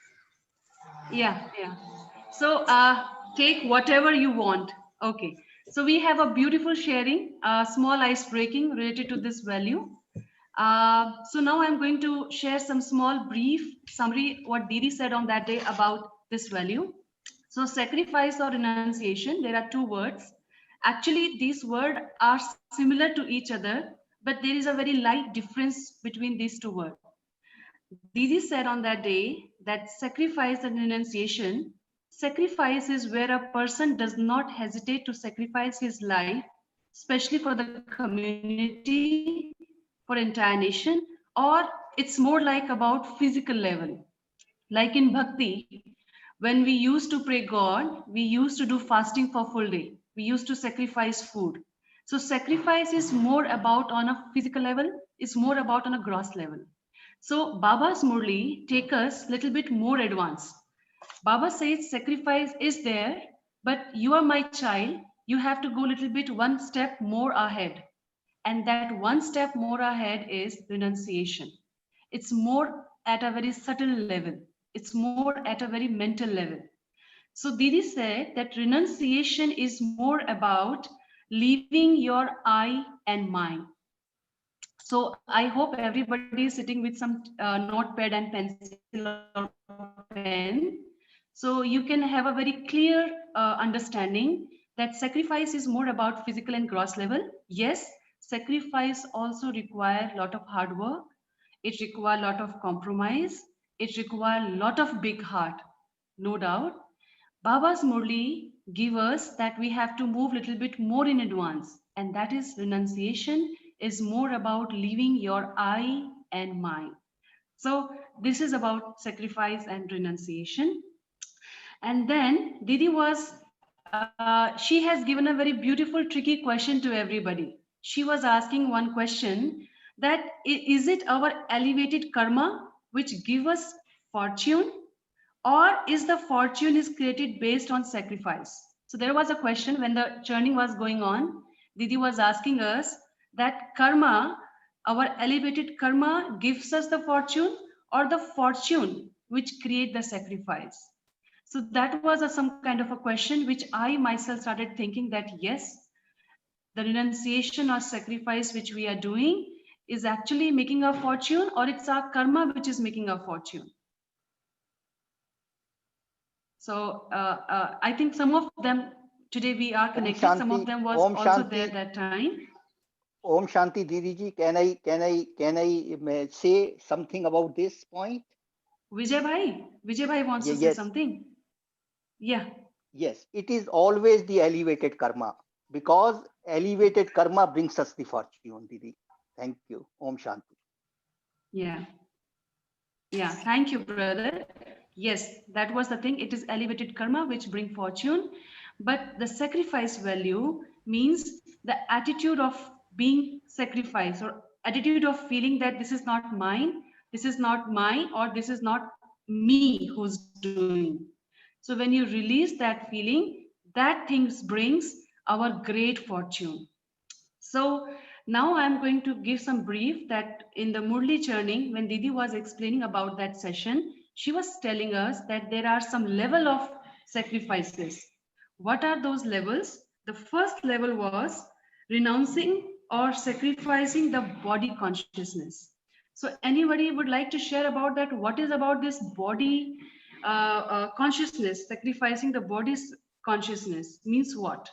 Yeah, yeah. So take whatever you want. Okay. So we have a beautiful sharing, small ice breaking related to this value. So now I'm going to share some small brief summary what Didi said on that day about this value. So sacrifice or renunciation, there are two words. Actually, these words are similar to each other, but there is a very light difference between these two words. Didi said on that day that sacrifice and renunciation, sacrifice is where a person does not hesitate to sacrifice his life, especially for the community, for entire nation, or it's more like about physical level. Like in bhakti, when we used to pray God, we used to do fasting for full day. We used to sacrifice food. So sacrifice is more about on a physical level, it's more about on a gross level. So Baba's Murli take us little bit more advanced. Baba says sacrifice is there, but you are my child. You have to go little bit one step more ahead. And that one step more ahead is renunciation. It's more at a very subtle level. It's more at a very mental level. So Didi said that renunciation is more about leaving your I and mine. So I hope everybody is sitting with some notepad and pencil or pen. So you can have a very clear understanding that sacrifice is more about physical and gross level. Yes, sacrifice also require a lot of hard work. It requires a lot of compromise. It requires a lot of big heart. No doubt. Baba's Murli give us that we have to move little bit more in advance, and that is renunciation is more about leaving your I and mine. So this is about sacrifice and renunciation. And then Didi was, she has given a very beautiful, tricky question to everybody. She was asking one question that is it our elevated karma which give us fortune, or is the fortune is created based on sacrifice? So there was a question when the churning was going on. Didi was asking us that karma, our elevated karma gives us the fortune, or the fortune which create the sacrifice. So that was some kind of a question which I myself started thinking that yes, the renunciation or sacrifice which we are doing is actually making our fortune, or it's our karma which is making our fortune. So I think some of them Today we are Om connected. Some of Shanti, them was Om also there Shanti, that time. Om Shanti Didi ji. Can I say something about this point? Vijay Bhai wants to say Yes, something. Yeah. yes. It is always the elevated karma, because elevated karma brings us the fortune, Didi. Thank you. Om Shanti. Yeah. Yeah. Thank you, brother. Yes, that was the thing. It is elevated karma which bring fortune. But the sacrifice value means the attitude of being sacrificed, or attitude of feeling that this is not mine, this is not mine, or this is not me who's doing. So when you release that feeling, that things brings our great fortune. So now I'm going to give some brief that in the Murli churning, when Didi was explaining about that session, she was telling us that there are some level of sacrifices. What are those levels? The first level was renouncing or sacrificing the body consciousness. So anybody would like to share about that? What is about this body consciousness, sacrificing the body's consciousness means what?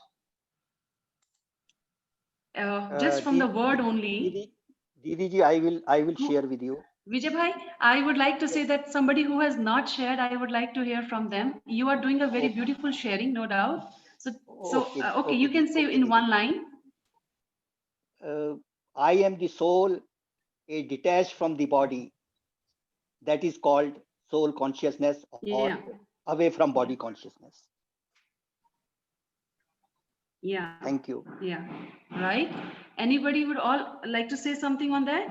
Just from the word only. Didi ji, I will share with you. Vijay Bhai, I would like to say that somebody who has not shared, I would like to hear from them. You are doing a very Okay, beautiful sharing, no doubt. Okay, you okay, can say okay, in Didi. one line. I am the soul, a detached from the body. That is called soul consciousness, or Yeah, away from yeah, body consciousness. yeah, Thank you. yeah. Right? Anybody would all like to say something on that?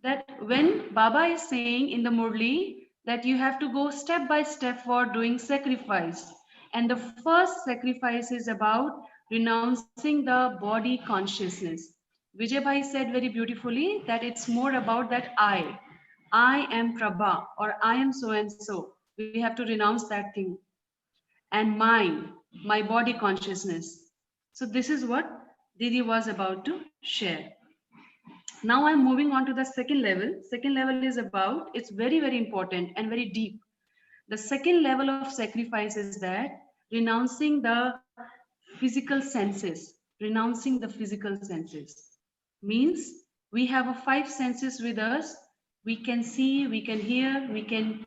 That when Baba is saying in the Murli that you have to go step by step for doing sacrifice. And the first sacrifice is about renouncing the body consciousness. Vijay Bhai said very beautifully that it's more about that I am Prabha, or I am so and so. We have to renounce that thing. And mine, my body consciousness. So this is what Didi was about to share. Now I'm moving on to the second level. Second level is about, it's very, very important and very deep. The second level of sacrifice is that renouncing the physical senses. Renouncing the physical senses means we have a five senses with us. We can see, we can hear, we can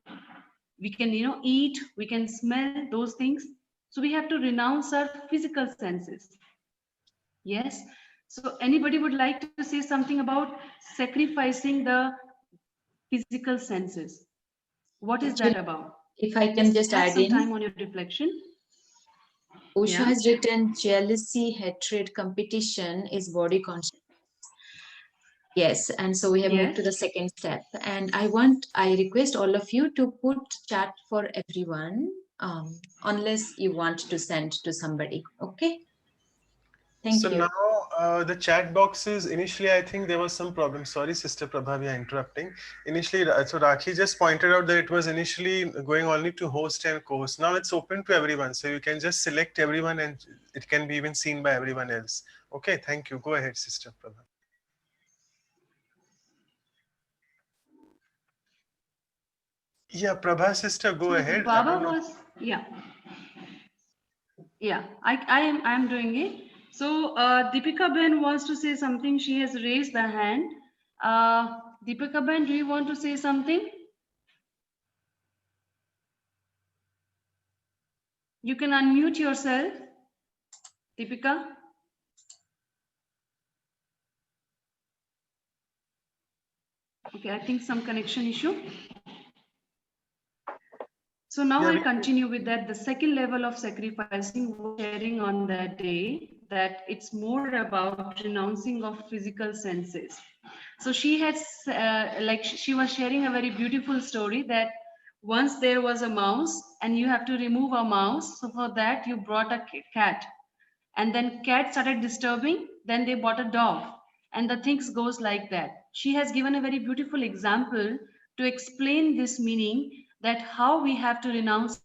eat, we can smell those things. So we have to renounce our physical senses. Yes. So anybody would like to say something about sacrificing the physical senses? What is that Actually, about? if I can Just just have add some in, time on your reflection. Osho Yeah. has written jealousy, hatred, competition is body conscious. Yes, and so we have moved to Yes. the second step. And I request all of you to put chat for everyone, unless you want to send to somebody. Okay, So thank you. now the chat boxes, initially I think there was some problem. Sorry, Sister Prabha, we are interrupting. Initially, so Rakhi just pointed out that it was initially going only to host and co-host. Now it's open to everyone. So you can just select everyone and it can be even seen by everyone else. Okay, thank you. Go ahead, Sister Prabha. Yeah, Prabha sister, go So ahead. I Baba don't know. was, yeah, yeah. I am doing it. So Deepika Ben wants to say something. She has raised the hand. Deepika Ben, do you want to say something? You can unmute yourself, Deepika. Okay, I think some connection issue. So now Yeah, I we, continue with that. The second level of sacrificing was sharing on that day that it's more about renouncing of physical senses. So she has, she was sharing a very beautiful story that once there was a mouse and you have to remove a mouse. So for that you brought a cat, and then cat started disturbing. Then they bought a dog, and the things goes like that. She has given a very beautiful example to explain this meaning, that how we have to renounce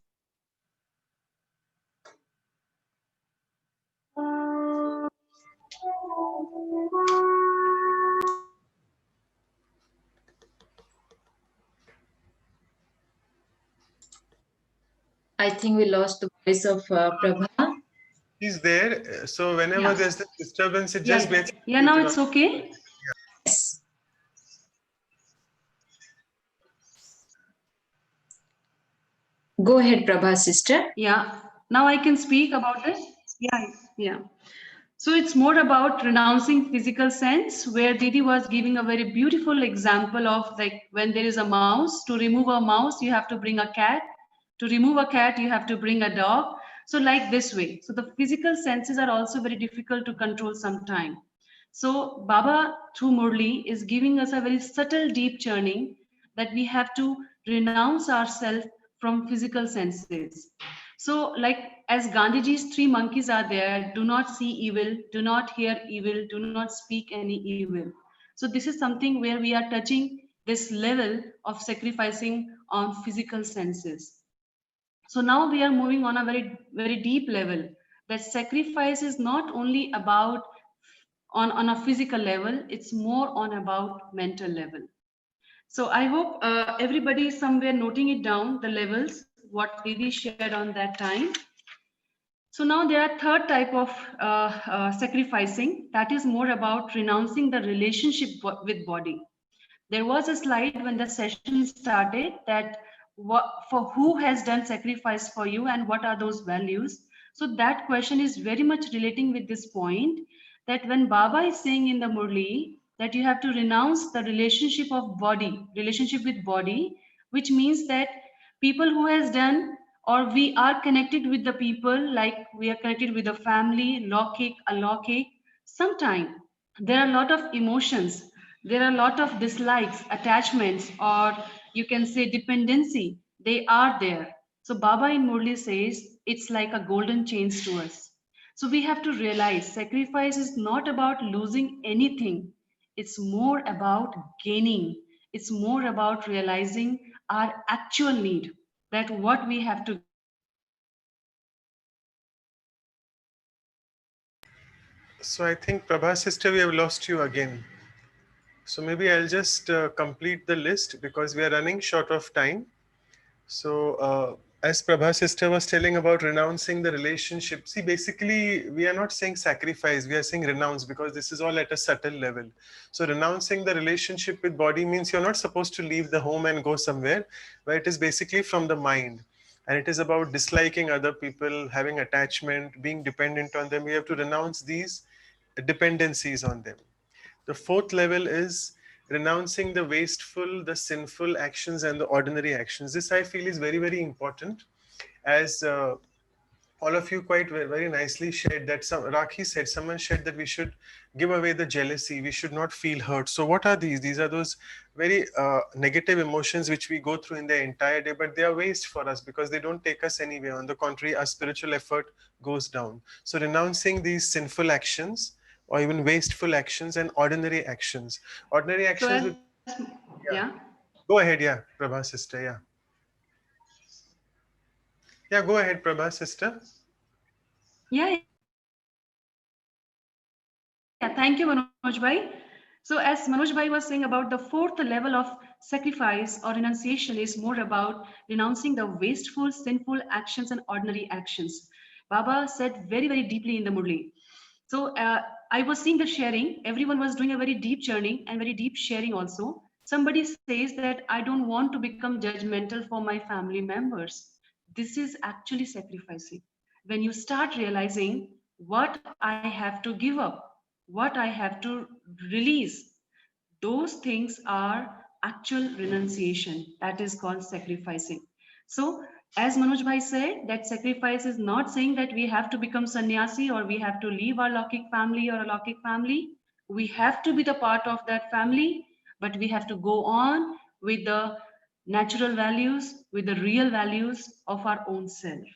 our physical senses. I think we lost the voice of Prabha. He's there. So whenever Yeah. there's this disturbance, it just Yeah. gets Yeah, now muted it's okay. Yes. Go ahead, Prabha, sister. Yeah. Now I can speak about this. Yeah. Yeah. So it's more about renouncing physical sense, where Didi was giving a very beautiful example of like when there is a mouse, to remove a mouse, you have to bring a cat. To remove a cat, you have to bring a dog. So like this way. So the physical senses are also very difficult to control sometime. So Baba through Murli is giving us a very subtle, deep churning that we have to renounce ourselves from physical senses. So, like as Gandhiji's three monkeys are there, do not see evil, do not hear evil, do not speak any evil. So, this is something where we are touching this level of sacrificing on physical senses. So, now we are moving on a very, very deep level that sacrifice is not only about on a physical level, it's more on about mental level. So I hope everybody is somewhere noting it down, the levels, what Didi shared on that time. So now there are third type of sacrificing, that is more about renouncing the relationship with body. There was a slide when the session started that for who has done sacrifice for you and what are those values. So that question is very much relating with this point, that when Baba is saying in the Murli that you have to renounce the relationship with body, which means that people who has done, or we are connected with the people, like we are connected with a family, lokik, alokik, sometime there are a lot of emotions, there are a lot of dislikes, attachments, or you can say dependency, they are there. So Baba in Murli says it's like a golden chains to us. So we have to realize sacrifice is not about losing anything, it's more about gaining, it's more about realizing our actual need, that what we have to give up. So I think Prabha sister, we have lost you again. So maybe I'll just complete the list because we are running short of time. So, as Prabha sister was telling about renouncing the relationship, see, basically, we are not saying sacrifice, we are saying renounce because this is all at a subtle level. So, renouncing the relationship with body means you're not supposed to leave the home and go somewhere, but it is basically from the mind. And it is about disliking other people, having attachment, being dependent on them. We have to renounce these dependencies on them. The fourth level is renouncing the wasteful, the sinful actions, and the ordinary actions. This I feel is very, very important, as all of you quite very nicely shared that Rakhi said, someone shared that we should give away the jealousy, we should not feel hurt. So what are these? These are those very negative emotions which we go through in the entire day, but they are waste for us because they don't take us anywhere. On the contrary, our spiritual effort goes down. So renouncing these sinful actions or even wasteful actions and ordinary actions. Ordinary So actions as, would, yeah. yeah. Go ahead, yeah, Prabha sister, yeah. Yeah, go ahead, Prabha sister. Yeah, thank you, Manoj Bhai. So as Manoj Bhai was saying about the fourth level of sacrifice or renunciation is more about renouncing the wasteful, sinful actions and ordinary actions. Baba said very, very deeply in the Murli. So I was seeing the sharing. Everyone was doing a very deep journey and very deep sharing also. Somebody says that I don't want to become judgmental for my family members. This is actually sacrificing. When you start realizing what I have to give up, what I have to release, those things are actual renunciation. That is called sacrificing. So, as Manoj Bhai said, that sacrifice is not saying that we have to become sannyasi or we have to leave our Lokik family or a Lokik family. We have to be the part of that family, but we have to go on with the natural values, with the real values of our own self.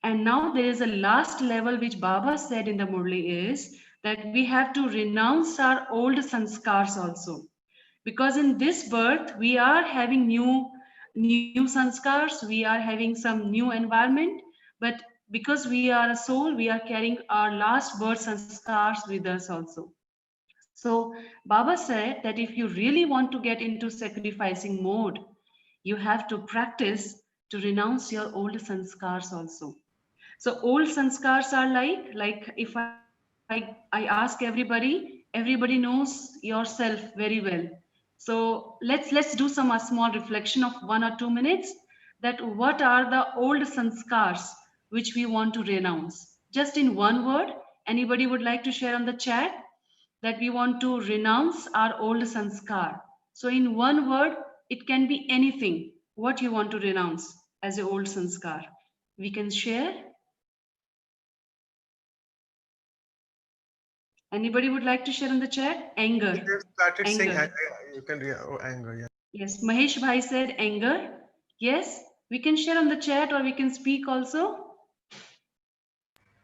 And now there is a last level which Baba said in the Murli is that we have to renounce our old sanskars also. Because in this birth, we are having new sanskars, we are having some new environment, but because we are a soul, we are carrying our last birth sanskars with us also. So Baba said that if you really want to get into sacrificing mode, you have to practice to renounce your old sanskars also. So old sanskars are like if I ask everybody knows yourself very well. So let's do some small reflection of 1 or 2 minutes, that what are the old sanskars which we want to renounce. Just in one word, anybody would like to share on the chat that we want to renounce our old sanskar. So in one word, it can be anything. What you want to renounce as your old sanskar. We can share. Anybody would like to share in the chat? They Anger. have started saying Anger. you can anger, yeah. Yes, Mahesh Bhai said anger. Yes, we can share on the chat or we can speak also.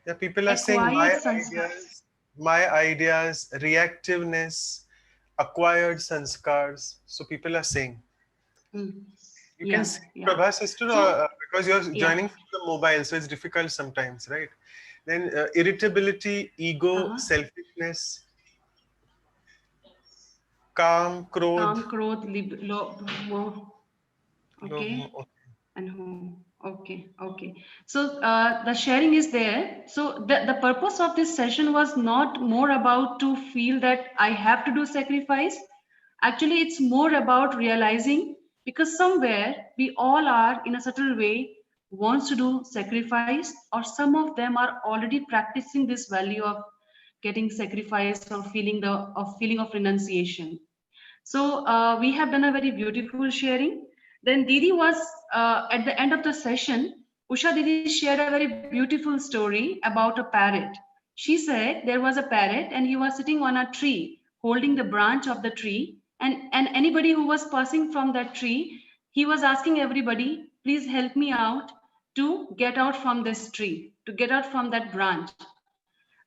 Yeah, people are saying Acquired sanskars. my ideas, reactiveness, acquired sanskars. So people are saying. Mm. You can Yeah, see yeah. Prabha sister, So, because you're yeah. joining from the mobile, so it's difficult sometimes, right? Then irritability, ego, Uh-huh. selfishness, calm, krodh, Calm, Krodh, lobh, okay. moh. And home. Okay, okay. So the sharing is there. So the purpose of this session was not more about to feel that I have to do sacrifice. Actually, it's more about realizing, because somewhere we all are in a subtle way wants to do sacrifice, or some of them are already practicing this value of getting sacrifice or feeling of renunciation. So we have done a very beautiful sharing. Then Didi was at the end of the session. Usha Didi shared a very beautiful story about a parrot. She said there was a parrot and he was sitting on a tree, holding the branch of the tree. And anybody who was passing from that tree, he was asking everybody, please help me out to get out from this tree, to get out from that branch.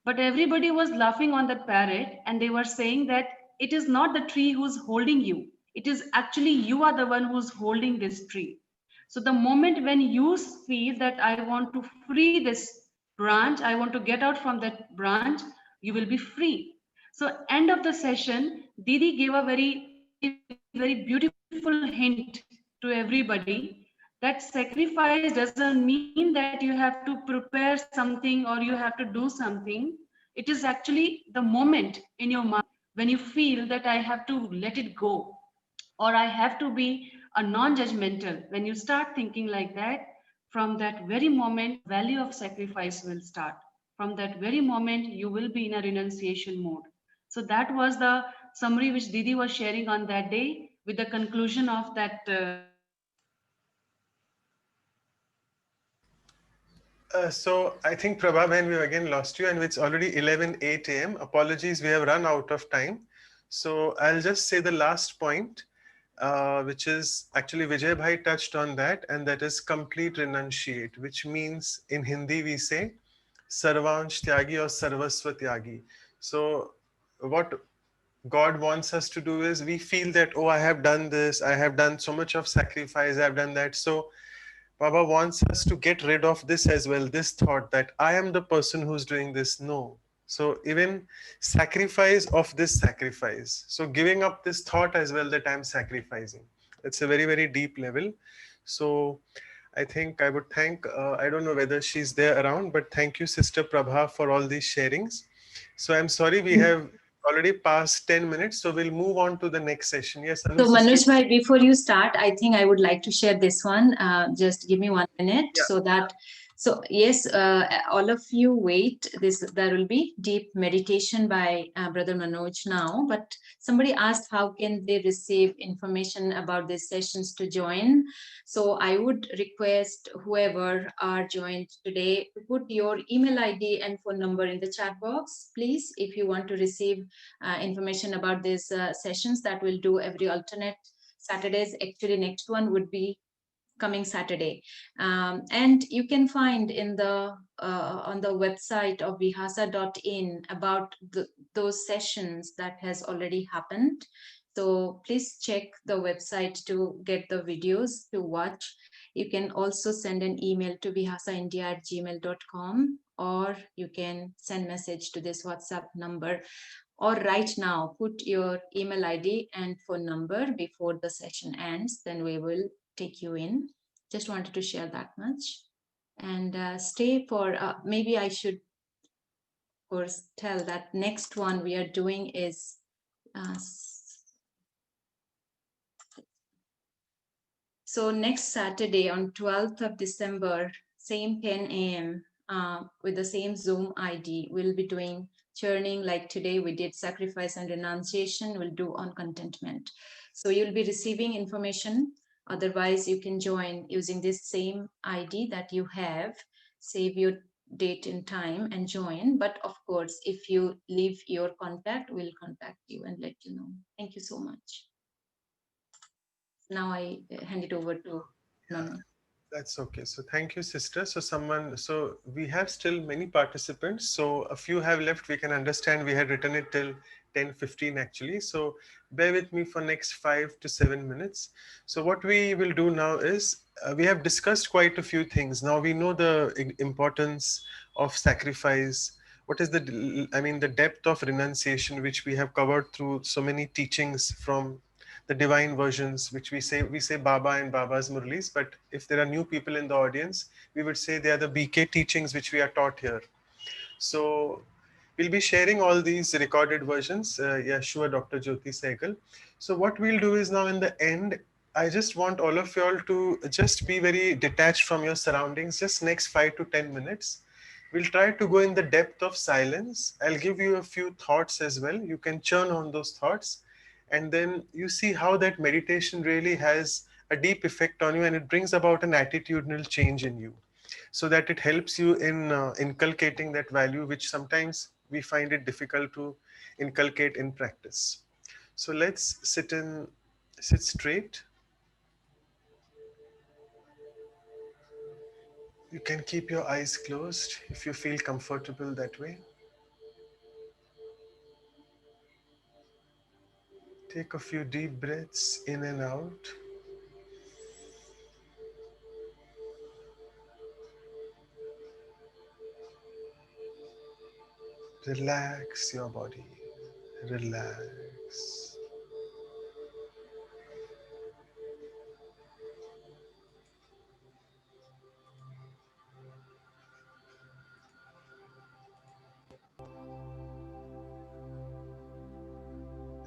But everybody was laughing on that parrot and they were saying that it is not the tree who's holding you. It is actually you are the one who's holding this tree. So the moment when you feel that I want to free this branch, I want to get out from that branch, you will be free. So end of the session, Didi gave a very beautiful hint to everybody that sacrifice doesn't mean that you have to prepare something or you have to do something. It is actually the moment in your mind when you feel that I have to let it go, or I have to be a non-judgmental. When you start thinking like that, from that very moment, the value of sacrifice will start. From that very moment, you will be in a renunciation mode. So that was the summary which Didi was sharing on that day with the conclusion of that So I think Prabha, when we again lost you, and it's already 11:08 a.m. Apologies, we have run out of time. So I'll just say the last point, which is actually Vijay Bhai touched on that, and that is complete renunciate, which means in Hindi we say Sarvansh Tyagi or Sarvasva Tyagi. So what God wants us to do is we feel that, oh, I have done this, I have done so much of sacrifice, I've done that. So Baba wants us to get rid of this as well, this thought that I am the person who's doing this. No. So even sacrifice of this sacrifice. So giving up this thought as well that I'm sacrificing. It's a very, very deep level. So I think I would thank, I don't know whether she's there around, but thank you, Sister Prabha, for all these sharings. So I'm sorry we have already passed 10 minutes. So we'll move on to the next session. Yes, Anu, So sister. Manoj bhai, before you start, I think I would like to share this one. Just give me 1 minute Yeah. so that. So yes, all of you wait. There will be deep meditation by Brother Manoj now. But somebody asked how can they receive information about these sessions to join. So I would request whoever are joined today to put your email ID and phone number in the chat box, please, if you want to receive information about these sessions that we'll do every alternate Saturdays. Actually, next one would be coming Saturday. And you can find in the on the website of vihasa.in about those sessions that has already happened. So please check the website to get the videos to watch. You can also send an email to vihasaindia@gmail.com, or you can send message to this WhatsApp number, or right now put your email ID and phone number before the session ends, then we will take you in. Just wanted to share that much. And stay for, maybe I should, of course, tell that next one we are doing is uh, so next Saturday on 12th of December, same 10 a.m. With the same Zoom ID, we'll be doing churning like today we did sacrifice and renunciation, we'll do on contentment. So you'll be receiving information. Otherwise, you can join using this same ID that you have, save your date and time and join. But of course, if you leave your contact, we'll contact you and let you know. Thank you so much. Now I hand it over to Manu. That's okay. So thank you, sister. So we have still many participants. So a few have left. We can understand we had written it till 10:15 actually. So bear with me for next 5 to 7 minutes. So what we will do now is we have discussed quite a few things. Now we know the importance of sacrifice. What is the depth of renunciation, which we have covered through so many teachings from the divine versions, which we say Baba and Baba's Murlis, but if there are new people in the audience, we would say they are the BK teachings which we are taught here. So we'll be sharing all these recorded versions. Yeah, sure, Dr. Jyoti Sehgal. So what we'll do is now in the end, I just want all of y'all to just be very detached from your surroundings, just next 5 to 10 minutes. We'll try to go in the depth of silence. I'll give you a few thoughts as well. You can churn on those thoughts. And then you see how that meditation really has a deep effect on you, and it brings about an attitudinal change in you, so that it helps you in inculcating that value which sometimes we find it difficult to inculcate in practice. So let's sit straight. You can keep your eyes closed if you feel comfortable that way. Take a few deep breaths in and out. Relax your body. Relax.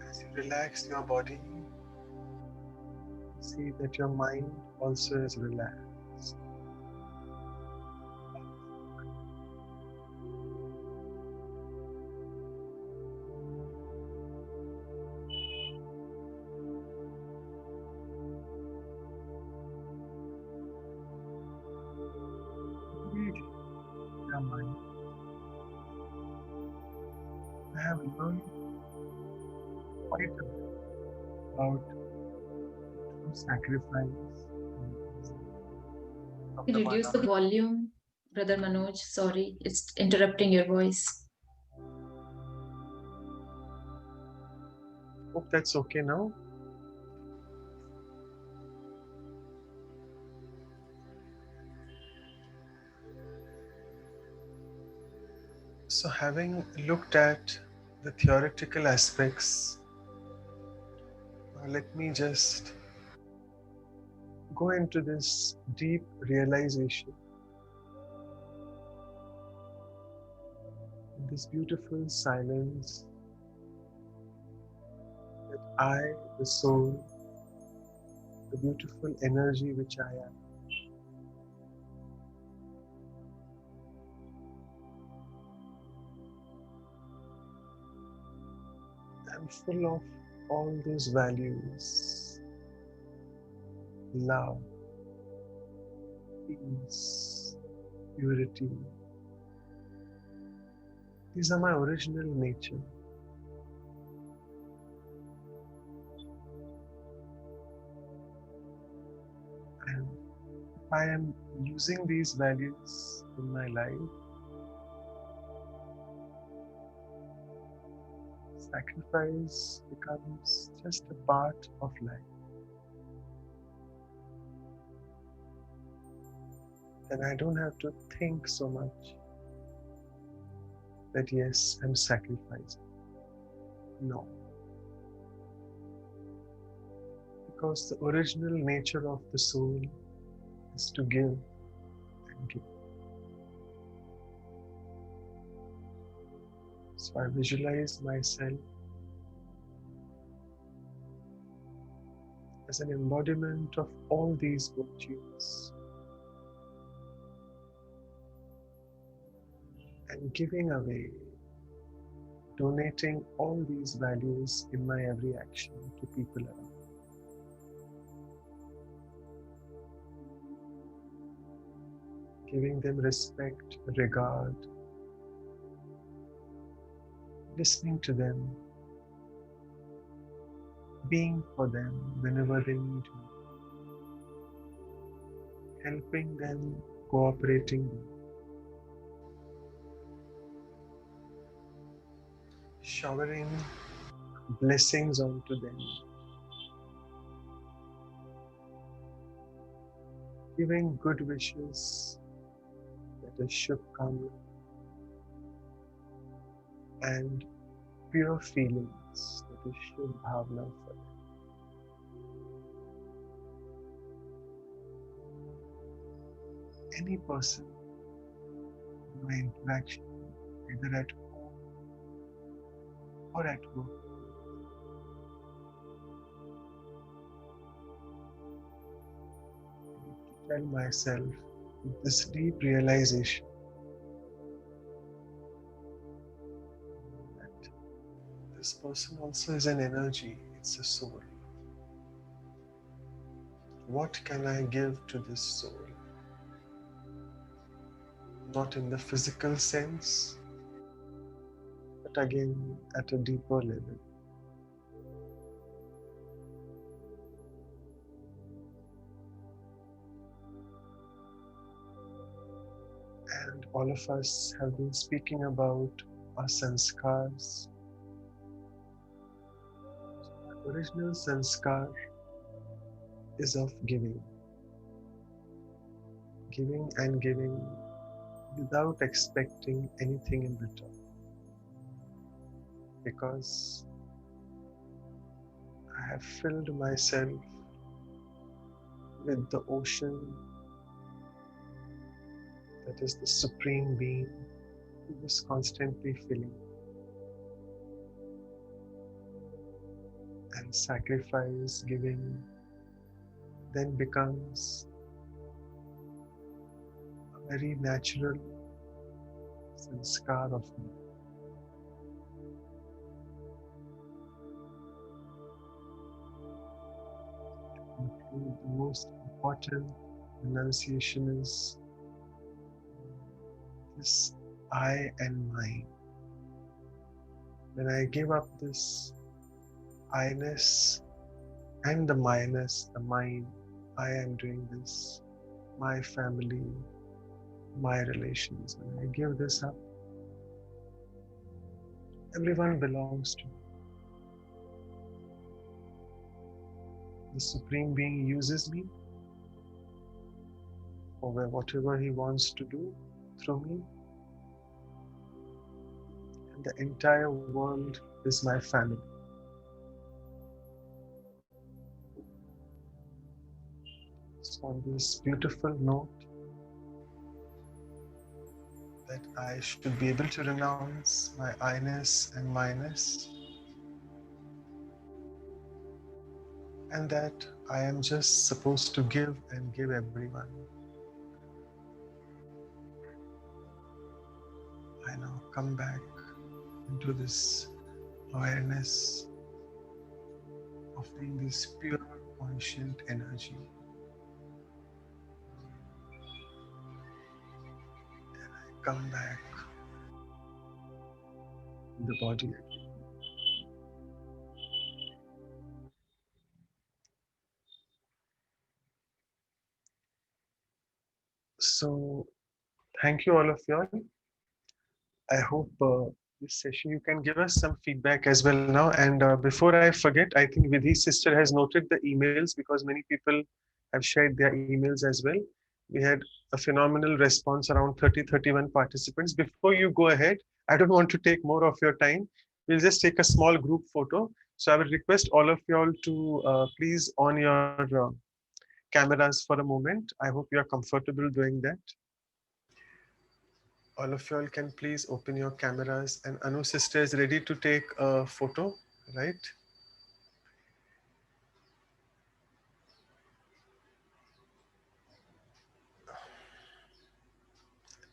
As you relax your body, see that your mind also is relaxed. Breathe your mind. I have learned quite a bit about true sacrifice of the one Reduce the hour. volume, Brother Manoj. Sorry, it's interrupting your voice. Hope that's okay now. So, having looked at the theoretical aspects, let me just go into this deep realization, this beautiful silence, that I, the soul, the beautiful energy which I am full of all those values: love, peace, purity. These are my original nature. And if I am using these values in my life, sacrifice becomes just a part of life. And I don't have to think so much that, yes, I'm sacrificing. No. Because the original nature of the soul is to give and give. So I visualize myself as an embodiment of all these virtues and giving away, donating all these values in my every action to people around. Giving them respect, regard, listening to them, being for them whenever they need me, helping them, cooperating them, showering blessings onto them, giving good wishes, that is Shubhkamna, and pure feelings, that is Shubh-Bhavna for them. Any person in my interaction, either at home or at work, I tell myself with this deep realization that this person also is an energy, it's a soul. What can I give to this soul? Not in the physical sense, but again at a deeper level. And all of us have been speaking about our sanskars. The original sanskar is of giving. Giving and giving without expecting anything in return. Because I have filled myself with the ocean that is the Supreme Being who is constantly filling. And sacrifice, giving, then becomes a very natural sanskar of me. The most important renunciation is this I and mine. When I give up this I-ness and the minus, the mine, I am doing this, my family, my relations. When I give this up, everyone belongs to me. The Supreme Being uses me for whatever He wants to do through me. And the entire world is my family. So on this beautiful note, that I should be able to renounce my I-ness and minus, and that I am just supposed to give and give everyone. I now come back into this awareness of being this pure, conscient energy. And I come back in the body again. So, thank you all of you all. I hope this session you can give us some feedback as well now. And before I forget, I think Vidhi's sister has noted the emails because many people have shared their emails as well. We had a phenomenal response, around 30-31 participants. Before you go ahead, I don't want to take more of your time. We'll just take a small group photo. So I will request all of you all to please on your cameras for a moment. I hope you are comfortable doing that. All of you all can please open your cameras, and Anu sister is ready to take a photo, right?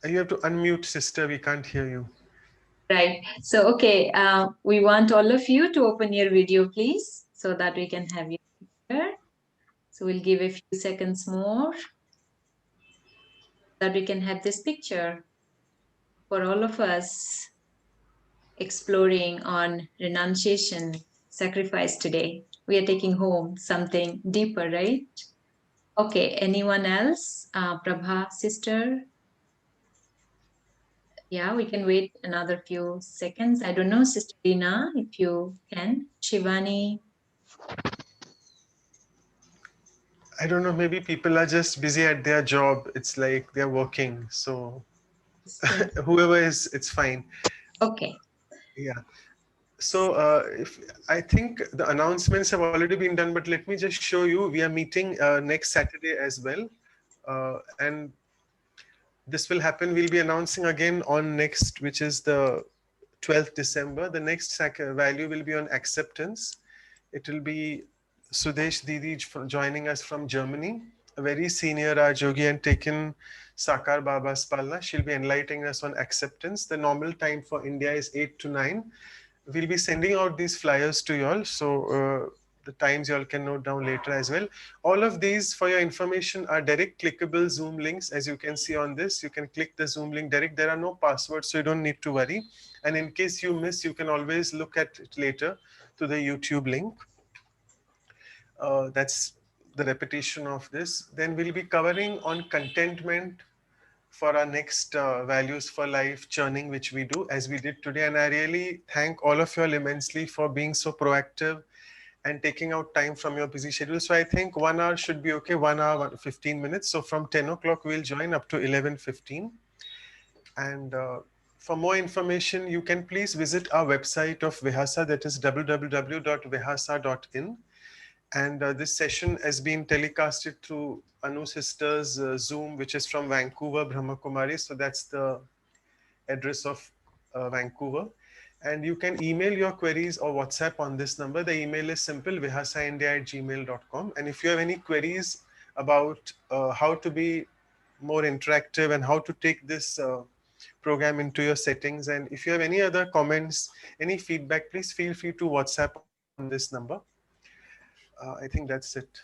You have to unmute, sister. We can't hear you. Right. So, okay, we want all of you to open your video, please, so that we can have you here. So we'll give a few seconds more that we can have this picture for all of us exploring on renunciation, sacrifice today. We are taking home something deeper, right? Okay, anyone else? Prabha, sister? Yeah, we can wait another few seconds. I don't know, Sister Dina, if you can. Shivani? I don't know, maybe people are just busy at their job. It's like they're working. So whoever is, it's fine. Okay. Yeah. So if I think the announcements have already been done, but let me just show you. We are meeting next Saturday as well. And this will happen. We'll be announcing again on next, which is the 12th December. The next value will be on acceptance. It will be Sudesh Didi joining us from Germany, a very senior Raj-yogi and taken Sakar Baba's Palna. She'll be enlightening us on acceptance. The normal time for India is 8 to 9. We'll be sending out these flyers to you all. So the times you all can note down later as well. All of these, for your information, are direct clickable Zoom links. As you can see on this, you can click the Zoom link direct. There are no passwords, so you don't need to worry. And in case you miss, you can always look at it later to the YouTube link. That's the repetition of this. Then we'll be covering on contentment for our next values for life churning, which we do as we did today. And I really thank all of you all immensely for being so proactive and taking out time from your busy schedule. So I think 1 hour should be okay, 1 hour, 15 minutes. So from 10 o'clock, we'll join up to 11:15. And for more information, you can please visit our website of Vihasa, that is www.vihasa.in. And this session has been telecasted through Anu Sisters Zoom, which is from Vancouver, Brahma Kumari. So that's the address of Vancouver. And you can email your queries or WhatsApp on this number. The email is simple, vihasaindia@gmail.com. And if you have any queries about how to be more interactive and how to take this program into your settings, and if you have any other comments, any feedback, please feel free to WhatsApp on this number. I think that's it.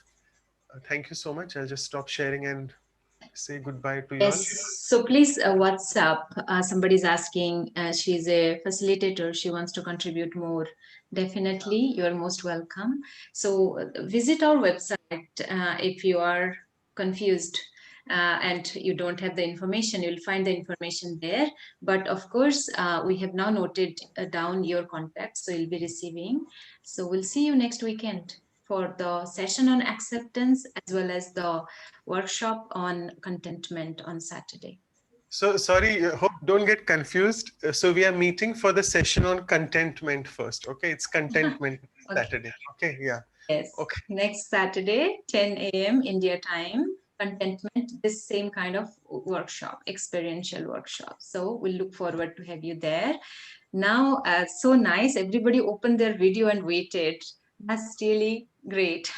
Thank you so much. I'll just stop sharing and say goodbye to you all. Yes, so please WhatsApp. Somebody's asking, she's a facilitator, she wants to contribute more. Definitely, you're most welcome. So visit our website if you are confused and you don't have the information, you'll find the information there. But of course, we have now noted down your contacts, so you'll be receiving. So we'll see you next weekend for the session on acceptance as well as the workshop on contentment on Saturday. So sorry, hope don't get confused. So we are meeting for the session on contentment first. Okay, it's contentment Okay. Saturday. Okay, yeah. Yes. Okay. Next Saturday, 10 a.m. India time, contentment, this same kind of workshop, experiential workshop. So we'll look forward to have you there. Now, so nice. Everybody opened their video and waited. That's really great.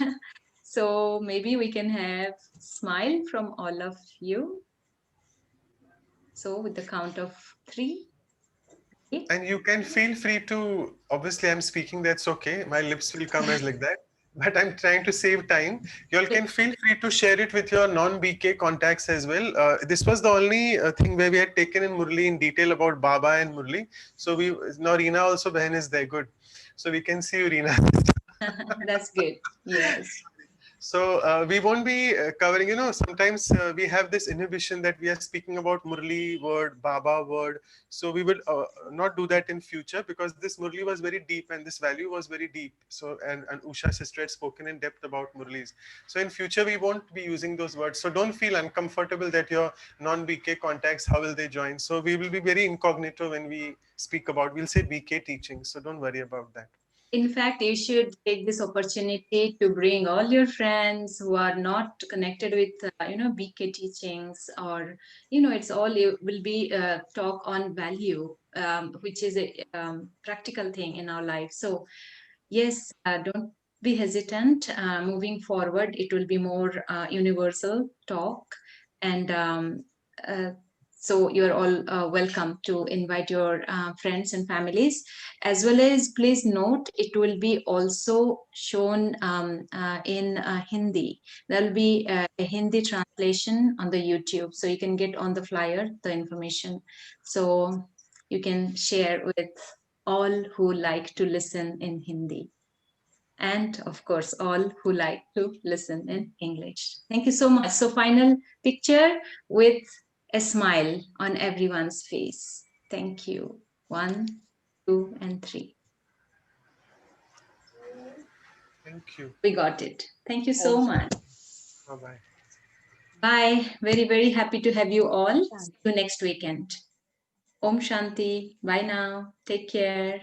So maybe we can have smile from all of you. So with the count of 3. And you can feel free to, obviously I'm speaking, that's okay. My lips will come as like that. But I'm trying to save time. You all can feel free to share it with your non-BK contacts as well. This was the only thing where we had taken in Murli in detail about Baba and Murli. So now Reena also, Behan is there, good. So we can see you, Reena. That's good. Yes. So we won't be covering, sometimes we have this inhibition that we are speaking about Murli word, Baba word. So we would not do that in future because this Murli was very deep and this value was very deep. So, and Usha sister had spoken in depth about Murlis. So in future, we won't be using those words. So don't feel uncomfortable that your non-BK contacts, how will they join? So we will be very incognito when we speak about, we'll say BK teaching. So don't worry about that. In fact, you should take this opportunity to bring all your friends who are not connected with, BK teachings, or, it's all, it will be a talk on value, which is a practical thing in our life. So yes, don't be hesitant. Moving forward, it will be more universal talk, and uh, so you're all welcome to invite your friends and families, as well as please note it will be also shown in Hindi. There will be a Hindi translation on the YouTube, so you can get on the flyer the information, so you can share with all who like to listen in Hindi, and of course all who like to listen in English. Thank you so much. So final picture with a smile on everyone's face. Thank you. 1, 2, and 3. Thank you. We got it. Thank you so much. Bye-bye. Bye. Very, very happy to have you all. See you next weekend. Om Shanti. Bye now. Take care.